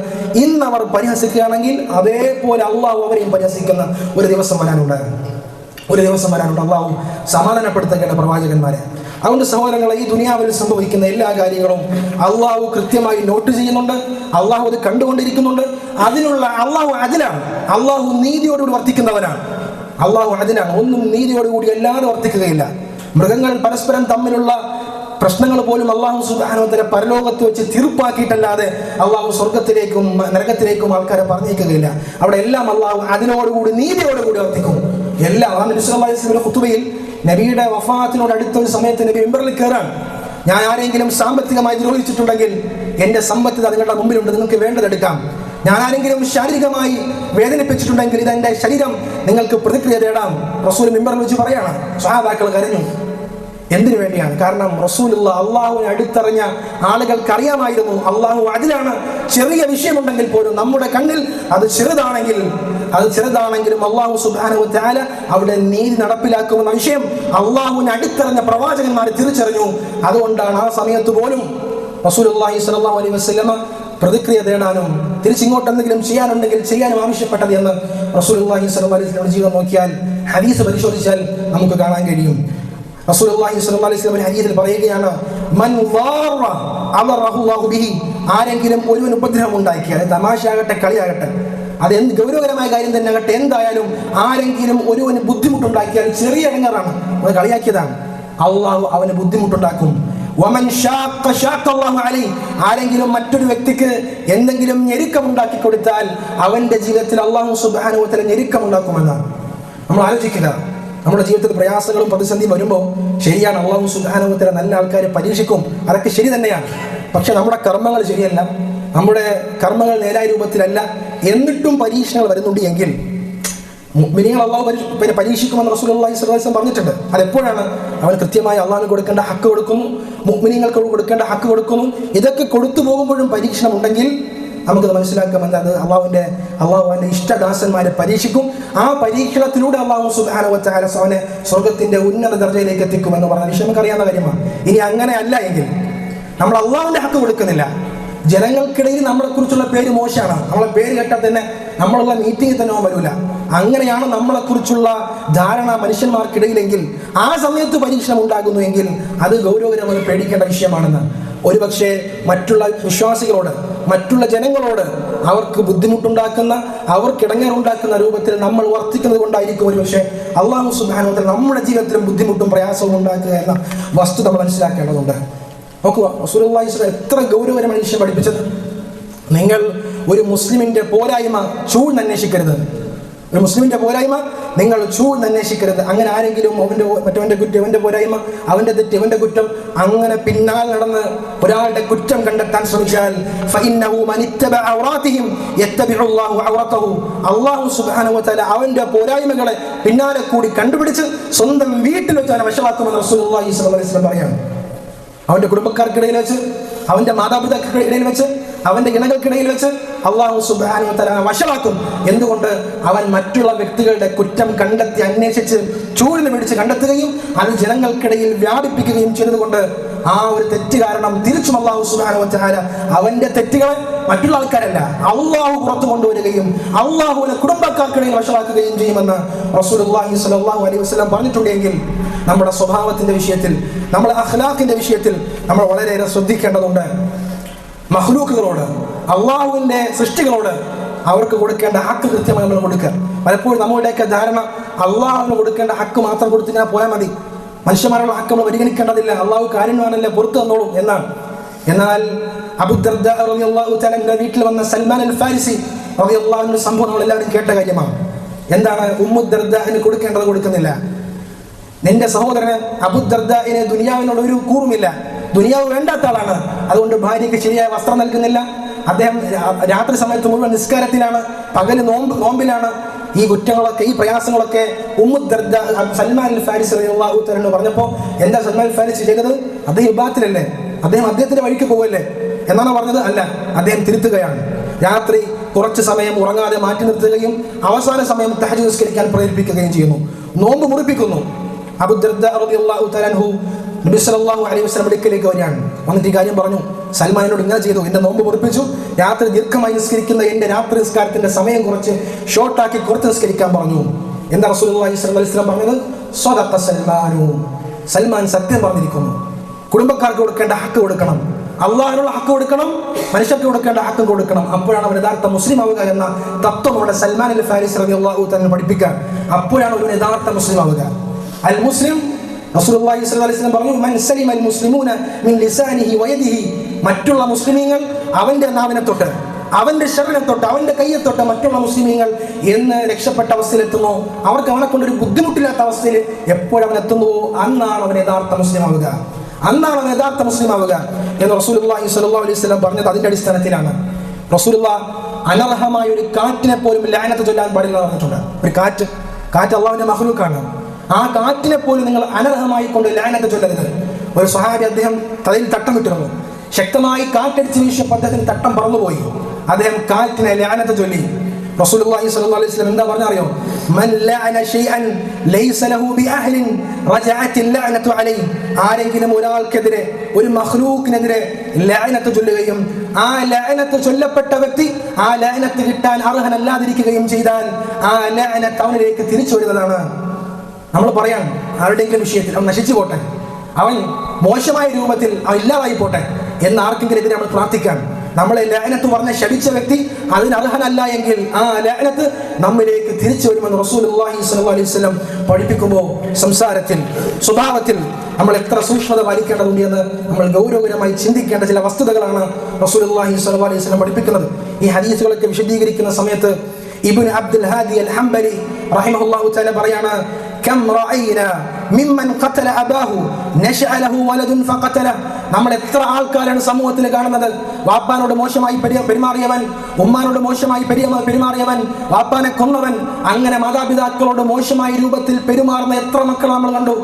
ഇന്ന് അവർ പരിഹസിക്കുകയാണെങ്കിൽ അതേപോലെ അള്ളാഹു അവരെയും പരിഹസിക്കുന്ന ഒരു ദിവസം വരാനുണ്ട്. അള്ളാഹു സമാധാനപ്പെടുത്തുകയാണ് പ്രവാചകന്മാരെ. അതുകൊണ്ട് സഹോദരങ്ങളെ, ഈ ദുനിയാവിൽ സംഭവിക്കുന്ന എല്ലാ കാര്യങ്ങളും അള്ളാഹു കൃത്യമായി നോട്ട് ചെയ്യുന്നുണ്ട്, അള്ളാഹു അത് കണ്ടുകൊണ്ടിരിക്കുന്നുണ്ട്. അതിനുള്ള അള്ളാഹു അതിലാണ്, അള്ളാഹു നീതിയോടുകൂടി വർത്തിക്കുന്നവനാണ്. ഒന്നും നീതിയോടുകൂടി അല്ലാതെ വർത്തിക്കുകയില്ല. മൃഗങ്ങൾ പരസ്പരം തമ്മിലുള്ള പ്രശ്നങ്ങൾ പോലും അള്ളാഹു സുബ്ഹാനഹു വ തആല പരലോകത്ത് വെച്ച് തീർപ്പാക്കിയിട്ടല്ലാതെ അള്ളാഹു സ്വർഗത്തിലേക്കും നരകത്തിലേക്കും ആൾക്കാരെ പറഞ്ഞേക്കുകയില്ല. അവിടെ എല്ലാം അള്ളാഹു അതിനോടുകൂടി നീതിയോടുകൂടി വർത്തിക്കും. എല്ലാം. നബി സല്ലല്ലാഹു അലൈഹി വസല്ലം ഖുതുബയിൽ നബിയുടെ വഫാത്തിനോട് അടുത്ത ഒരു സമയത്ത് നബി മിമ്പറിൽ കയറാൻ, ഞാൻ ആരെങ്കിലും സാമ്പത്തികമായി ദ്രോഹിച്ചിട്ടുണ്ടെങ്കിൽ എൻ്റെ സമ്പത്ത് നിങ്ങളുടെ മുമ്പിലുണ്ട്, നിങ്ങൾക്ക് വേണ്ടതെടുക്കാം. ഞാൻ ആരെങ്കിലും ശാരീരികമായി വേദനിപ്പിച്ചിട്ടുണ്ടെങ്കിൽ ഇതെൻ്റെ ശരീരം, നിങ്ങൾക്ക് പ്രതിക്രിയ തേടാം. റസൂൽ മിമ്പറിൽ വെച്ച് പറയാണ്. സ്വഹാബാക്കൾ കരഞ്ഞു. എന്തിനു വേണ്ടിയാണ്? കാരണം റസൂലുള്ള അള്ളാഹുവിനെ അടുത്തറിഞ്ഞ ആളുകൾക്ക് അറിയാമായിരുന്നു അള്ളാഹു അതിലാണ്. ചെറിയ വിഷയമുണ്ടെങ്കിൽ പോലും നമ്മുടെ കണ്ണിൽ അത് ചെറുതാണെങ്കിലും അള്ളാഹു സുബ്ഹാനഹു വ തആല അവിടെ നീതി നടപ്പിലാക്കുമെന്ന വിഷയം അള്ളാഹുവിനെ അടുത്തറിഞ്ഞ പ്രവാചകന്മാർ തിരിച്ചറിഞ്ഞു. അതുകൊണ്ടാണ് ആ സമയത്ത് പോലും റസൂലുള്ളാഹി സ്വല്ലല്ലാഹു അലൈഹി വസല്ലമ പ്രതിക്രിയ തേടാനും തിരിച്ചിങ്ങോട്ട് എന്തെങ്കിലും ചെയ്യാനുണ്ടെങ്കിൽ ചെയ്യാനും ആവശ്യപ്പെട്ടത് എന്ന് റസൂലുള്ളാഹി സ്വല്ലല്ലാഹു അലൈഹി വസല്ലമയുടെ ജീവിതം നോക്കിയാൽ, ഹദീസ് പരിശോധിച്ചാൽ നമുക്ക് കാണാൻ കഴിയും. റസൂലുള്ളാഹി സ്വല്ലല്ലാഹു അലൈഹി വസല്ലം ഹദീസിൽ പറയുകയാണ്, മൻ ളാറ അല്ലാഹു ബിഹി, ആരെങ്കിലും ഒരുവൻ ഉപദ്രവം ഉണ്ടാക്കിയാൽ, തമാശയാകട്ടെ കളിയാകട്ടെ, അത് എന്ത് ഗൗരവകരമായ കാര്യം തന്നെ ആകട്ടെ, എന്തായാലും ആരെങ്കിലും ഒരുവന് ബുദ്ധിമുട്ടുണ്ടാക്കിയാൽ, ചെറിയ ഇടങ്ങറാണ്, അത് കളിയാക്കിയതാണ്, അള്ളാഹു അവന് ബുദ്ധിമുട്ടുണ്ടാക്കും. വമൻ ഷാഖ അല്ലാഹു അലൈഹി, ആരെങ്കിലും മറ്റൊരു വ്യക്തിക്ക് എന്തെങ്കിലും ഞെരുക്കമുണ്ടാക്കി കൊടുത്താൽ അവന്റെ ജീവിതത്തിൽ അള്ളാഹു സുബ്ഹാനഹു വ തആല ഞെരുക്കമുണ്ടാക്കുമെന്നാണ്. നമ്മൾ ആലോചിക്കുക, നമ്മുടെ ജീവിതത്തിൽ പ്രയാസങ്ങളും പ്രതിസന്ധിയും വരുമ്പോൾ ശരിയാണ്, അള്ളാഹു സുബ്ഹാനഹു വ തആല നല്ല ആൾക്കാരെ പരീക്ഷിക്കും, അതൊക്കെ ശരി തന്നെയാണ്. പക്ഷെ നമ്മുടെ കർമ്മങ്ങൾ ശരിയല്ല, നമ്മുടെ കർമ്മങ്ങൾ നേരായ രൂപത്തിലല്ല, എന്നിട്ടും പരീക്ഷണങ്ങൾ വരുന്നുണ്ട് എങ്കിൽ മുഅ്മിനീങ്ങൾ അള്ളാഹു പരീക്ഷിക്കുമെന്ന് റസൂലുള്ളാഹി സ്വല്ലല്ലാഹു അലൈഹി വസല്ലം പറഞ്ഞിട്ടുണ്ട്. അതെപ്പോഴാണ്? അവൻ കൃത്യമായി അള്ളാഹിന് കൊടുക്കേണ്ട ഹക്ക് കൊടുക്കുന്നു, മുഅ്മിനീങ്ങൾക്ക് കൊടുക്കേണ്ട ഹക്ക് കൊടുക്കുന്നു. ഇതൊക്കെ കൊടുത്തു പോകുമ്പോഴും പരീക്ഷണം ഉണ്ടെങ്കിൽ നമുക്കത് മനസ്സിലാക്കാം, എന്നാൽ അള്ളാഹു അവന്റെ ഇഷ്ടദാസന്മാരെ പരീക്ഷിക്കും. ആ പരീക്ഷണത്തിലൂടെ അള്ളാഹു സുബ്ഹാനഹു വ തആല അവനെ സ്വർഗത്തിന്റെ ഉന്നത ദർജയിലേക്ക് എത്തിക്കുമെന്ന് പറഞ്ഞ വിഷയം നമുക്കറിയാവുന്ന കാര്യമാണ്. ഇനി അങ്ങനെ അല്ല എങ്കിൽ നമ്മൾ അള്ളാഹുവിന്റെ ഹക്ക് കൊടുക്കുന്നില്ല, ജനങ്ങൾക്കിടയിൽ നമ്മളെ കുറിച്ചുള്ള പേര് മോശമാണ്, നമ്മളെ പേര് കേട്ടാൽ തന്നെ നമ്മളുള്ള മീറ്റിംഗിൽ തന്നെ വരൂല, അങ്ങനെയാണ് നമ്മളെ കുറിച്ചുള്ള ധാരണ മനുഷ്യന്മാർക്കിടയിലെങ്കിൽ ആ സമയത്ത് പരീക്ഷണം ഉണ്ടാകുന്നുവെങ്കിൽ അത് ഗൗരവകരമായി പേടിക്കേണ്ട വിഷയമാണെന്ന്. ഒരുപക്ഷെ മറ്റുള്ള വിശ്വാസികളോട്, മറ്റുള്ള ജനങ്ങളോട് അവർക്ക് ബുദ്ധിമുട്ടുണ്ടാക്കുന്ന, അവർക്കിടങ്ങേറുണ്ടാക്കുന്ന രൂപത്തിൽ നമ്മൾ വർത്തിക്കുന്നത് കൊണ്ടായിരിക്കും ഒരുപക്ഷെ അള്ളാഹു സുബ്ഹാനഹു വ തആല നമ്മുടെ ജീവിതത്തിലും ബുദ്ധിമുട്ടും പ്രയാസവും ഉണ്ടാക്കുക എന്ന വസ്തുത നമ്മൾ മനസ്സിലാക്കേണ്ടതുണ്ട്. നോക്കുക, റസൂലുള്ളാഹി സ്വല്ലല്ലാഹു അലൈഹി വസല്ലം എത്ര ഗൗരവകരമായ വിഷയം പഠിപ്പിച്ചത്. നിങ്ങൾ ഒരു മുസ്ലിമിന്റെ പോരായ്മ ചൂഴ്ന്നന്വേഷിക്കരുത്. ഒരു മുസ്ലിമിന്റെ പോരായ്മ നിങ്ങൾ ചൂഴ്ന്നന്വേഷിക്കരുത്. അങ്ങനെ ആരെങ്കിലും മറ്റവന്റെ കുറ്റം, അവന്റെ പോരായ്മ, അവന്റെ തെറ്റ്, അവന്റെ കുറ്റം, അങ്ങനെ പിന്നാലെ നടന്ന് ഒരാളുടെ കുറ്റം കണ്ടെത്താൻ ശ്രമിച്ചാൽ അല്ലാഹു സുബ്ഹാനഹു വ തആല അവന്റെ പോരായ്മകളെ പിന്നാലെ കൂടി കണ്ടുപിടിച്ച് സ്വന്തം വീട്ടിൽ വെച്ച് അവനെ വശമാക്കുമെന്ന് റസൂലുള്ളാഹി സ്വല്ലല്ലാഹു അലൈഹി വസല്ലം പറയാണ്. അവന്റെ കുടുംബക്കാർക്കിടയിൽ വെച്ച്, അവന്റെ മാതാപിതാക്കൾക്കിടയിൽ വെച്ച്, അവന്റെ ഇണകൾക്കിടയിൽ വെച്ച് അല്ലാഹു സുബ്ഹാനഹു വ തആല വശമാക്കും. എന്തുകൊണ്ട്? അവൻ മറ്റുള്ള വ്യക്തികളുടെ കുറ്റം കണ്ടെത്തി അന്വേഷിച്ച് ചൂഴിന് പിടിച്ച് കണ്ടെത്തുകയും അത് ജനങ്ങൾക്കിടയിൽ വ്യാപിപ്പിക്കുകയും ചെയ്തതുകൊണ്ട് ആ ഒരു തെറ്റ് കാരണം തിരിച്ചും അല്ലാഹു സുബ്ഹാനഹു വ തആല അവന്റെ തെറ്റുകളെ മറ്റുള്ള ആൾക്കാരല്ല അള്ളാഹു പുറത്തു കൊണ്ടുവരികയും അള്ളാഹുവിനെ കുടുംബക്കാർക്കിടയിൽ വശമാക്കുകയും ചെയ്യുമെന്ന് റസൂലുള്ളാഹി സ്വല്ലല്ലാഹു അലൈഹി വസല്ലം പറഞ്ഞിട്ടുണ്ടെങ്കിൽ നമ്മുടെ സ്വഭാവത്തിന്റെ വിഷയത്തിൽ, നമ്മുടെ അഖ്ലാഖിന്റെ വിഷയത്തിൽ നമ്മൾ വളരെയേറെ ശ്രദ്ധിക്കേണ്ടതുണ്ട്. മഖ്ലൂക്കുകളോട്, അള്ളാഹുവിന്റെ സൃഷ്ടികളോട് അവർക്ക് കൊടുക്കേണ്ട ഹക്ക് കൃത്യമായി നമ്മൾ കൊടുക്കുക. പലപ്പോഴും നമ്മുടെയൊക്കെ ധാരണ അള്ളാഹുവിന് കൊടുക്കേണ്ട ഹക്ക് മാത്രം കൊടുത്തിങ്ങനെ പോയാൽ മതി, മനുഷ്യന്മാരുടെ ഹക്ക് നമ്മൾ പരിഗണിക്കേണ്ടതില്ല, അള്ളാഹു കാരുണ്യവാനല്ലേ, പുറത്തു തന്നോളും എന്നാണ്. എന്നാൽ അബൂ ദർദാ റളിയല്ലാഹു തആല വീട്ടിൽ വന്ന സൽമാൻ അൽ ഫാരിസി റളിയല്ലാഹു അൻഹു സംഭവം നമ്മൾ എല്ലാവരും കേട്ട കാര്യമാണ്. എന്താണ്? ഉമ്മു ദർദാഹിന് കൊടുക്കേണ്ടത് കൊടുക്കുന്നില്ല. നിന്റെ സഹോദരന് അബൂ ദർദാഹിന് ദുനിയാവിനോട് ഒരു കൂറുമില്ല, ദുനിയാവ് വേണ്ടാത്ത ആളാണ്, അതുകൊണ്ട് ഭാര്യയ്ക്ക് ശരിയായ വസ്ത്രം നൽകുന്നില്ല, അദ്ദേഹം രാത്രി സമയത്ത് മുഴുവൻ നിസ്കാരത്തിലാണ്, പകല് നോമ്പിലാണ്. ഈ കുറ്റങ്ങളൊക്കെ, ഈ പ്രയാസങ്ങളൊക്കെ ഉമ്മു ദർദാ സൽമാൻ അൽ ഫാരിസി റളിയല്ലാഹു തആല പറഞ്ഞപ്പോൾ എന്താ സൽമാൻ അൽ ഫാരിസി ചെയ്തത്? അദ്ദേഹം ഇബാദത്തിലല്ലേ, അദ്ദേഹത്തിന്റെ വഴിക്ക് പോവല്ലേ എന്നാണ് പറഞ്ഞത്? അല്ല, അദ്ദേഹം തിരുത്തുകയാണ്. രാത്രി കുറച്ച് സമയം ഉറങ്ങാതെ മാറ്റി നിർത്തുകയും അവസാന സമയം തഹജ്ജുദ് നിസ്കരിക്കാൻ പ്രേരിപ്പിക്കുകയും ചെയ്യുന്നു. നോമ്പ് മുറിപ്പിക്കുന്നു. അബൂ ദർദാ റളിയല്ലാഹു തആല അൻഹു നബി സല്ലല്ലാഹു അലൈഹി വസല്ലം അടുക്കലേക്ക് വരികയാണ്. വന്നിട്ട് ഈ കാര്യം പറഞ്ഞു. സൽമാൻ എന്നോട് ഇങ്ങനെ ചെയ്തു, എന്റെ നോമ്പ് മുറിപ്പിച്ചു, രാത്രി ദീർഘമായി നിസ്കരിക്കുന്ന എന്റെ രാത്രി നിസ്കാരത്തിന്റെ സമയം കുറച്ച് ഷോർട്ടാക്കി കുറച്ച് നിസ്കരിക്കാൻ പറഞ്ഞു. എന്താ റസൂലുള്ളാഹി സ്വല്ലല്ലാഹു അലൈഹി വസല്ലം പറഞ്ഞത്? സ്വദഖ സൽമാനു, സൽമാൻ സത്യം പറഞ്ഞിരിക്കുന്നു. കുടുംബക്കാർക്ക് കൊടുക്കേണ്ട ഹക്ക് കൊടുക്കണം, അള്ളാഹിനുള്ള ഹക്ക് കൊടുക്കണം, മനുഷ്യർക്ക് കൊടുക്കേണ്ട ഹക്ക് കൊടുക്കണം. അപ്പോഴാണ് അവൻ യഥാർത്ഥ മുസ്ലിം ആവുക എന്ന തത്വം അവിടെ സൽമാൻ അൽ ഫാരിസി റളിയല്ലാഹു തആല പഠിപ്പിക്കാൻ. അപ്പോഴാണ് ഒരു യഥാർത്ഥ മുസ്ലിം ആവുക. അൽ മുസ്ലിം, റസൂലുള്ളാഹി സ്വല്ലല്ലാഹു അലൈഹി വസല്ലം പറഞ്ഞു, മൻ സലിമ അൽ മുസ്ലിമൂന മിൻ ലിസാനിഹി വയദിഹി, മറ്റുള്ള മുസ്ലിമീങ്ങൾ അവന്റെ നാവിനെ തൊട്ട്, അവന്റെ ശരീരനെ തൊട്ട്, അവന്റെ കയ്യെ തൊട്ട് മറ്റുള്ള മുസ്ലിമീങ്ങൾ എന്ന് രക്ഷപ്പെട്ട അവസ്ഥയിലെത്തുന്നു. അവർക്ക് അവനെ കൊണ്ടൊരു ബുദ്ധിമുട്ടില്ലാത്ത അവസ്ഥയിൽ എപ്പോഴവൻ എത്തുന്നുവോ അന്നാണ് അവൻ യഥാർത്ഥ മുസ്ലിം ആവുക, അന്നാണ് അവൻ യഥാർത്ഥ മുസ്ലിം ആവുക എന്ന് റസൂലുള്ളാഹി സ്വല്ലല്ലാഹു അലൈഹി വസല്ലം പറഞ്ഞത് അതിന്റെ അടിസ്ഥാനത്തിലാണ്. റസൂലുള്ളാഹി അനർഹമായ ഒരു കാറ്റിനെ പോലും ലഅനത്ത് ചൊല്ലാൻ പാടില്ല എന്ന് പറഞ്ഞിട്ടുണ്ട്. ഒരു കാറ്റ് അള്ളാഹുവിന്റെ മഖ്ലൂഖാണ്. ആ കാറ്റിനെ പോലും നിങ്ങൾ അനർഹമായി കൊണ്ട് ലഅനത്ത് ചൊല്ലരുത്. ഒരു സ്വഹാബി അദ്ദേഹം തലയിൽ തട്ടം ഇട്ടിരുന്നു. ശക്തമായി കാറ്റടിച്ച് വീശിയപ്പോൾ അദ്ദേഹത്തിന് തട്ടം പറന്നുപോയി. അദ്ദേഹം കാറ്റിനെ ലഅനത്ത് ചൊല്ലി. റസൂലുള്ളാഹി സ്വല്ലല്ലാഹു അലൈഹി വസല്ലം എന്താ പറഞ്ഞറിയോ? മൻ ലഅന ശൈഅൻ ലൈസ ലഹു ബിഅഹ്ലിൻ റജഅത്തിൽ ലഅനതു അലൈഹി, ആരെങ്കിലും ഒരാൾക്കെതിരെ, ഒരു മഖ്ലൂഖിനെതിരെ ലഅനത്ത് ചൊല്ലുകയും ആ ലഅനത്ത് ചൊല്ലപ്പെട്ട വ്യക്തി ആ ലഅനത്ത് കിട്ടാൻ അർഹനല്ലാതിരിക്കുകയും ചെയ്താൽ ആ ലഅനത്ത് അവനിലേക്ക് തിരിച്ചു വരുന്നതാണ്. നമ്മൾ പറയാൻ ആരുടെയെങ്കിലും വിഷയത്തിൽ അവൻ നശിച്ചു പോട്ടെ, അവൻ മോശമായ രൂപത്തിൽ അവൻ ഇല്ലാതായി പോട്ടെ എന്ന് ആർക്കെങ്കിലും എതിരെ നമ്മൾ പ്രാർത്ഥിക്കാൻ. നമ്മളെ ലഅനത്ത് പറഞ്ഞ ശപിച്ച വ്യക്തി അതിന് അർഹനല്ല എങ്കിൽ ആ ലഅനത്ത് നമ്മിലേക്ക് തിരിച്ചു വരുമെന്ന് റസൂലുള്ളാഹി സ്വല്ലല്ലാഹു അലൈഹി വസല്ലം പഠിപ്പിക്കുമ്പോൾ സംസാരത്തിൽ, സ്വഭാവത്തിൽ നമ്മൾ എത്ര സൂക്ഷ്മത പാലിക്കേണ്ടതുണ്ട് എന്ന് നമ്മൾ ഗൗരവകരമായി ചിന്തിക്കേണ്ട ചില വസ്തുതകളാണ് റസൂലുള്ളാഹി സ്വല്ലല്ലാഹു അലൈഹി വസല്ലം പഠിപ്പിക്കുന്നത്. ഈ ഹദീസുകളൊക്കെ വിശദീകരിക്കുന്ന സമയത്ത് ഇബ്നു അബ്ദുൽ ഹാദി അൽ ഹംബലി റഹിമഹുല്ലാഹു തആല പറയാണ്, കം റഅയ്നാ മിമ്മൻ ഖതല അബാഹു നശഅ ലഹു വലദുൻ ഫഖതല. നമ്മൾ എത്ര ആൾക്കാരാണ് സമൂഹത്തിൽ കാണുന്നത്, വാപ്പാനോട് മോശമായി പെരുമാറിയവൻ, ഉമ്മാനോട് മോശമായി പെരുമാറിയവൻ, വാപ്പാനെ കൊന്നവൻ, അങ്ങനെ മാതാപിതാക്കളോട് മോശമായ രൂപത്തിൽ പെരുമാറുന്ന എത്ര മക്കൾ നമ്മൾ കണ്ടു.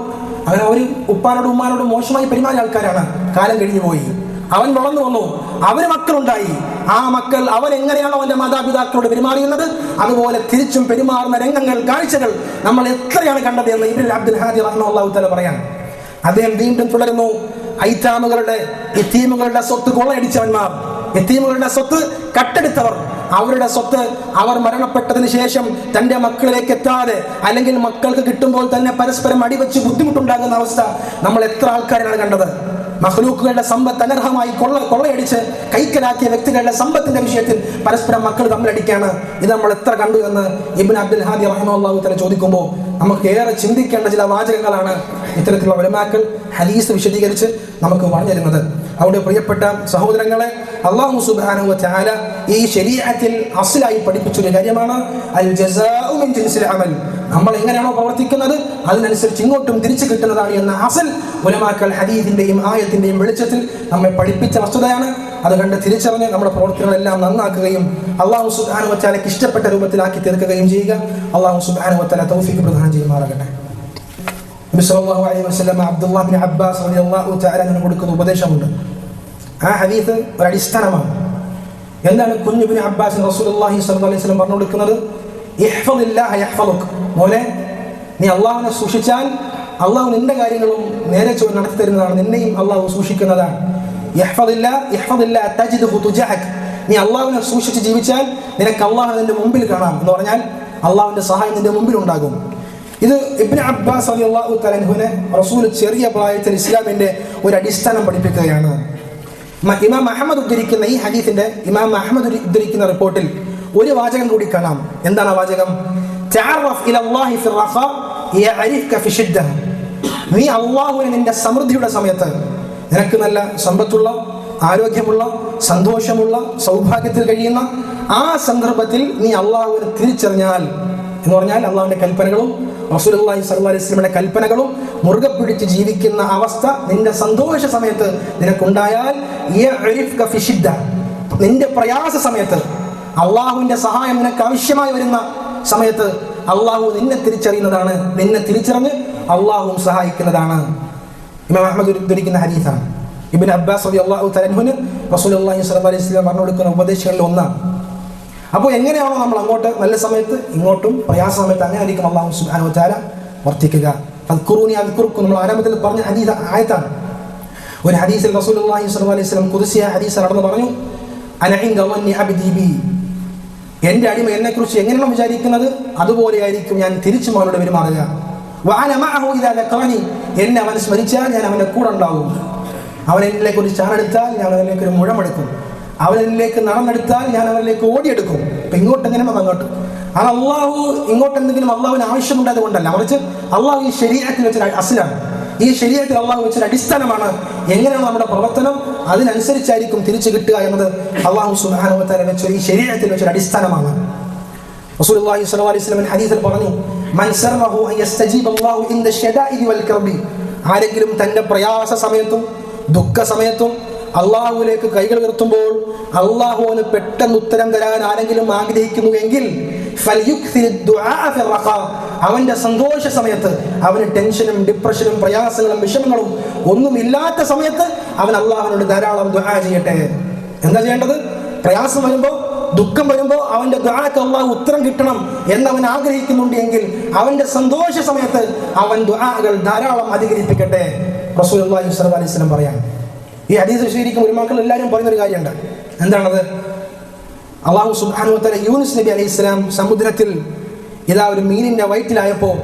അങ്ങനെ ഒരു ഉപ്പാനോടും ഉമ്മാനോടും മോശമായി പെരുമാറിയ ആൾക്കാരാണ്. കാലം കഴിഞ്ഞു പോയി, അവൻ വളർന്നു വന്നു, അവന് മക്കളുണ്ടായി. ആ മക്കൾ അവൻ എങ്ങനെയാണോ അവന്റെ മാതാപിതാക്കളോട് പെരുമാറിയുന്നത് അതുപോലെ തിരിച്ചും പെരുമാറുന്ന രംഗങ്ങൾ, കാഴ്ചകൾ നമ്മൾ എത്രയാണ് കണ്ടത് എന്ന് ഇബ്നു അബ്ദുൽ ഹാദി റഹിമഹുല്ലാഹു തആല പറയാൻ. അദ്ദേഹം വീണ്ടും തുടരുന്നു, യതീമുകളുടെ സ്വത്ത് കൊള്ളയടിച്ചവന്മാർ, യതീമുകളുടെ സ്വത്ത് കട്ടെടുത്തവർ, അവരുടെ സ്വത്ത് അവർ മരണപ്പെട്ടതിന് ശേഷം തന്റെ മക്കളിലേക്ക് എത്താതെ അല്ലെങ്കിൽ മക്കൾക്ക് കിട്ടുമ്പോൾ തന്നെ പരസ്പരം അടിവെച്ച് ബുദ്ധിമുട്ടുണ്ടാകുന്ന അവസ്ഥ നമ്മൾ എത്ര ആൾക്കാരാണ് കണ്ടത്. മഖ്ലൂക്കുകളുടെ സമ്പത്ത് അനർഹമായി കൊള്ളയടിച്ച് കൈക്കലാക്കിയ വ്യക്തികളുടെ സമ്പത്തിന്റെ വിഷയത്തിൽ പരസ്പരം മക്കൾ തമ്മിലടിക്കാണ്. ഇത് നമ്മൾ എത്ര കണ്ടു എന്ന് ഇബ്നു അബ്ദുൽ ഹാദി റഹിമഹുല്ലാഹു തആല ചോദിക്കുമ്പോൾ നമുക്ക് ഏറെ ചിന്തിക്കേണ്ട ചില വാചകങ്ങളാണ് ഇത്തരത്തിലുള്ള ഉലമാക്കൾ ഹദീസ് വിശദീകരിച്ച് നമുക്ക് പറഞ്ഞു തരുന്നത്. അവിടെ പ്രിയപ്പെട്ട സഹോദരങ്ങളെ, അല്ലാഹു സുബ്ഹാനഹു വ തആല ഈ ശരീഅത്തിൽ അസ്ലായി പഠിപ്പിച്ചൊരു കാര്യമാണ് അൽ ജസാഉ മിൻ ജിൻസിൽ അമൽ. നമ്മൾ എങ്ങനെയാണോ പ്രവർത്തിക്കുന്നത് അതിനനുസരിച്ച് ഇങ്ങോട്ടും തിരിച്ചു കിട്ടുന്നതാണ് എന്ന അസൽ ഉലമാക്കൾ ഹദീസിന്റെയും ആയത്തിന്റെയും വെളിച്ചത്തിൽ നമ്മെ പഠിപ്പിച്ച വസ്തുതയാണ്. അത് കണ്ട് തിരിച്ചറിഞ്ഞ് നമ്മുടെ പ്രവർത്തനങ്ങളെല്ലാം നന്നാക്കുകയും അല്ലാഹു സുബ്ഹാനഹു വ തആലയ്ക്ക് ഇഷ്ടപ്പെട്ട രൂപത്തിലാക്കി തീർക്കുകയും ചെയ്യുക. അല്ലാഹു സുബ്ഹാനഹു വ തആല തൗഫീഖ് പ്രദാനം ചെയ്യുമാറാകട്ടെ. നബി സല്ലല്ലാഹു അലൈഹി വസല്ലം അബ്ദുല്ലാഹ് ഇബ്നു അബ്ബാസ് റളിയല്ലാഹു തആല അൻഹു കൊടുക്കുന്ന ഉപദേശമുണ്ട്. ആ ഹദീസ് ഒരു അടിസ്ഥാനമാണ്. എന്താണ് കുഞ്ഞു ഇബ്നു അബ്ബാസ് റസൂലുള്ളാഹി സ്വല്ലല്ലാഹു അലൈഹി വസല്ലം പറഞ്ഞു കൊടുക്കുന്നത്? ഇഹ്ഫദില്ലാഹ യഹ്ഫദുക, മോനെ നീ അള്ളാഹുവിനെ സൂക്ഷിച്ചാൽ അള്ളാഹു നിന്റെ കാര്യങ്ങളും നേരെ ചൊവ്വേ നടത്തി തരുന്നതാണ്, നിന്നെയും അള്ളാഹു സൂക്ഷിക്കുന്നതാണ്. ഇഹ്ഫദില്ലാഹ തജിദ്ഹു തുജഅക, നീ അള്ളാഹുവിനെ സൂക്ഷിച്ച് ജീവിച്ചാൽ നിനക്ക് അള്ളാഹുവിനെ നിന്റെ മുമ്പിൽ കാണാം എന്ന് പറഞ്ഞാൽ അള്ളാഹുവിന്റെ സഹായം നിന്റെ മുമ്പിൽ ഉണ്ടാകും. ഇത് ഇബ്നു അബ്ബാസ് റളിയല്ലാഹു തആല അൻഹുവിനെ റസൂൽ ചെറിയ പ്രായത്തിൽ ഇസ്ലാമിന്റെ ഒരു അടിസ്ഥാനം പഠിപ്പിക്കുകയാണ്. ഇമാം അഹ്മദ് ഉദ്ധരിക്കുന്ന ഈ ഹദീസിന്റെ ഇമാം അഹ്മദ് ഉദ്ധരിക്കുന്ന റിപ്പോർട്ടിൽ ഒരു വാചകം കൂടി കാണാം. എന്താണ് ആ വാചകം? തഅറഫ് ഇലല്ലാഹി ഫി റഖാ യഅരിഫക ഫി ശിദ്ദ. നീ അല്ലാഹുവിനെ നിന്റെ സമൃദ്ധിയുടെ സമയത്ത്, നിനക്ക് നല്ല സമ്പത്തുള്ള, ആരോഗ്യമുള്ള, സന്തോഷമുള്ള, സൗഭാഗ്യത്തിൽ കഴിയുന്ന ആ സന്ദർഭത്തിൽ നീ അല്ലാഹുവിനെ തിരിച്ചറിഞ്ഞാൽ എന്ന് പറഞ്ഞാൽ അള്ളാഹുവിന്റെ കൽപ്പനകളും റസൂലുള്ളാഹി സ്വല്ലല്ലാഹു അലൈഹി വസല്ലമയുടെ കൽപ്പനകളും മുറുകെ പിടിച്ച് ജീവിക്കുന്ന അവസ്ഥ നിന്റെ സന്തോഷ സമയത്ത് നിനക്കുണ്ടായാൽ യഅരിഫക ഫി ശിദ്ദ, നിന്റെ പ്രയാസ സമയത്ത്, അള്ളാഹുവിന്റെ സഹായം നിനക്ക് ആവശ്യമായി വരുന്ന സമയത്ത് അള്ളാഹു നിന്നെ തിരിച്ചറിയുന്നതാണ്, നിന്നെ തിരിച്ചറിഞ്ഞ് അള്ളാഹുവും സഹായിക്കുന്നതാണ്. ഇമാം അഹ്മദ് ഉദ്ധരിക്കുന്ന ഹദീസാണ്. ഇബ്നു അബ്ബാസ് റളിയല്ലാഹു തആല അൻഹുവിന് റസൂലുള്ളാഹി സ്വല്ലല്ലാഹു അലൈഹി വസല്ലം പറഞ്ഞു കൊടുക്കുന്ന ഉപദേശങ്ങളിൽ ഒന്നാണ് അപ്പോൾ എങ്ങനെയാണോ നമ്മൾ അങ്ങോട്ട് നല്ല സമയത്ത് ഇങ്ങോട്ടും പ്രയാസ സമയത്ത് അങ്ങനെ ആയിരിക്കും അല്ലാഹു സുബ്ഹാനഹു വ തആല വർത്തിക്കുക. അദ്കുറൂനി അദ്കുറുക്കും നമ്മൾ ആരംഭത്തിൽ പറഞ്ഞ ഹദീസ് ആയത്താണ്. ഒരു ഹദീസിൽ റസൂലുള്ളാഹി സ്വല്ലല്ലാഹു അലൈഹി വസല്ലം ഖുദ്സിയ ഹദീസ് നടന്നു പറഞ്ഞു, അന ഇൻദ വന്നി അബ്ദി ബി, എൻ്റെ അടിമ എന്നെക്കുറിച്ച് എങ്ങനെയാണ് വിചാരിക്കുന്നത് അതുപോലെയായിരിക്കും ഞാൻ തിരിച്ചും അവനോട് പെരുമാറുക. വഅന മഅഹു ഇദാ ലഖാനി, എന്നെ അവൻ സ്മരിച്ചാൽ ഞാൻ അവൻ്റെ കൂടെ ഉണ്ടാവും. അവൻ എന്നിലേക്ക് ഒരു ചാണെടുത്താൽ ഞാൻ അവനിലേക്ക് ഒരു മുഴമെടുക്കും. അവൻ എന്നിലേക്ക് നടന്നെടുത്താൽ ഞാൻ അവനിലേക്ക് ഓടിയെടുക്കും. ഇപ്പം ഇങ്ങോട്ട് എങ്ങനെയാണ് അങ്ങോട്ട്. അത് അള്ളാഹു ഇങ്ങോട്ട് എന്തെങ്കിലും അള്ളാഹുവിന് ആവശ്യമുണ്ടായത് കൊണ്ടല്ല, മറിച്ച് അള്ളാഹു ഈ ശരീഅത്തിൽ വെച്ചൊരു അസ്ലാണ്. ഈ ശരീഅത്തിൽ അള്ളാഹു വെച്ചൊരു അടിസ്ഥാനമാണ്. എങ്ങനെയാണ് നമ്മുടെ പ്രവർത്തനം അതിനനുസരിച്ചായിരിക്കും തിരിച്ചു കിട്ടുക എന്നത് അള്ളാഹു സുബ്ഹാനഹു വ തആല വെച്ചൊരു ഈ ശരീഅത്തിൽ വെച്ചൊരു അടിസ്ഥാനമാണ്. റസൂലുള്ളാഹി സ്വല്ലല്ലാഹു അലൈഹി വസല്ലം ഹദീസിൽ പറഞ്ഞു, മൻ സർറഹു അൻ യസ്തജീബ അല്ലാഹു ഇൻദ ശദാഇദി വൽ കർബി, ആരെങ്കിലും തന്റെ പ്രയാസ സമയത്തും ദുഃഖ സമയത്തും അള്ളാഹുവിലേക്ക് കൈകൾ ഉയർത്തുമ്പോൾ അള്ളാഹുവിന് പെട്ടെന്ന് ഉത്തരം തരാൻ ആരെങ്കിലും ആഗ്രഹിക്കുന്നുവെങ്കിൽ അവന്റെ സന്തോഷ സമയത്ത്, അവന് ടെൻഷനും ഡിപ്രഷനും പ്രയാസങ്ങളും വിഷമങ്ങളും ഒന്നുമില്ലാത്ത സമയത്ത് അവൻ അള്ളാഹുവിനോട് ധാരാളം ദുആ ചെയ്യട്ടെ. എന്താ ചെയ്യേണ്ടത്? പ്രയാസം വരുമ്പോൾ ദുഃഖം വരുമ്പോൾ അവന്റെ ദുആക്ക് അള്ളാഹു ഉത്തരം കിട്ടണം എന്നവൻ ആഗ്രഹിക്കുന്നുണ്ട് എങ്കിൽ അവന്റെ സന്തോഷ സമയത്ത് അവൻ ദുആകൾ ധാരാളം അധികരിപ്പിക്കട്ടെ. റസൂലുള്ളാഹി സ്വല്ലല്ലാഹു അലൈഹി വസല്ലം പറയാം. ഈ ഹദീസ് വിശദീകരിക്കും ഉലമാക്കൾ എല്ലാവരും പറയുന്നൊരു കാര്യമുണ്ട്. എന്താണത്? അള്ളാഹു സുബ്ഹാനഹു വ തആല യൂനുസ് നബി അലൈഹിസ്സലാം സമുദ്രത്തിൽ ഇതാ ഒരു മീനിന്റെ വയറ്റിലായപ്പോൾ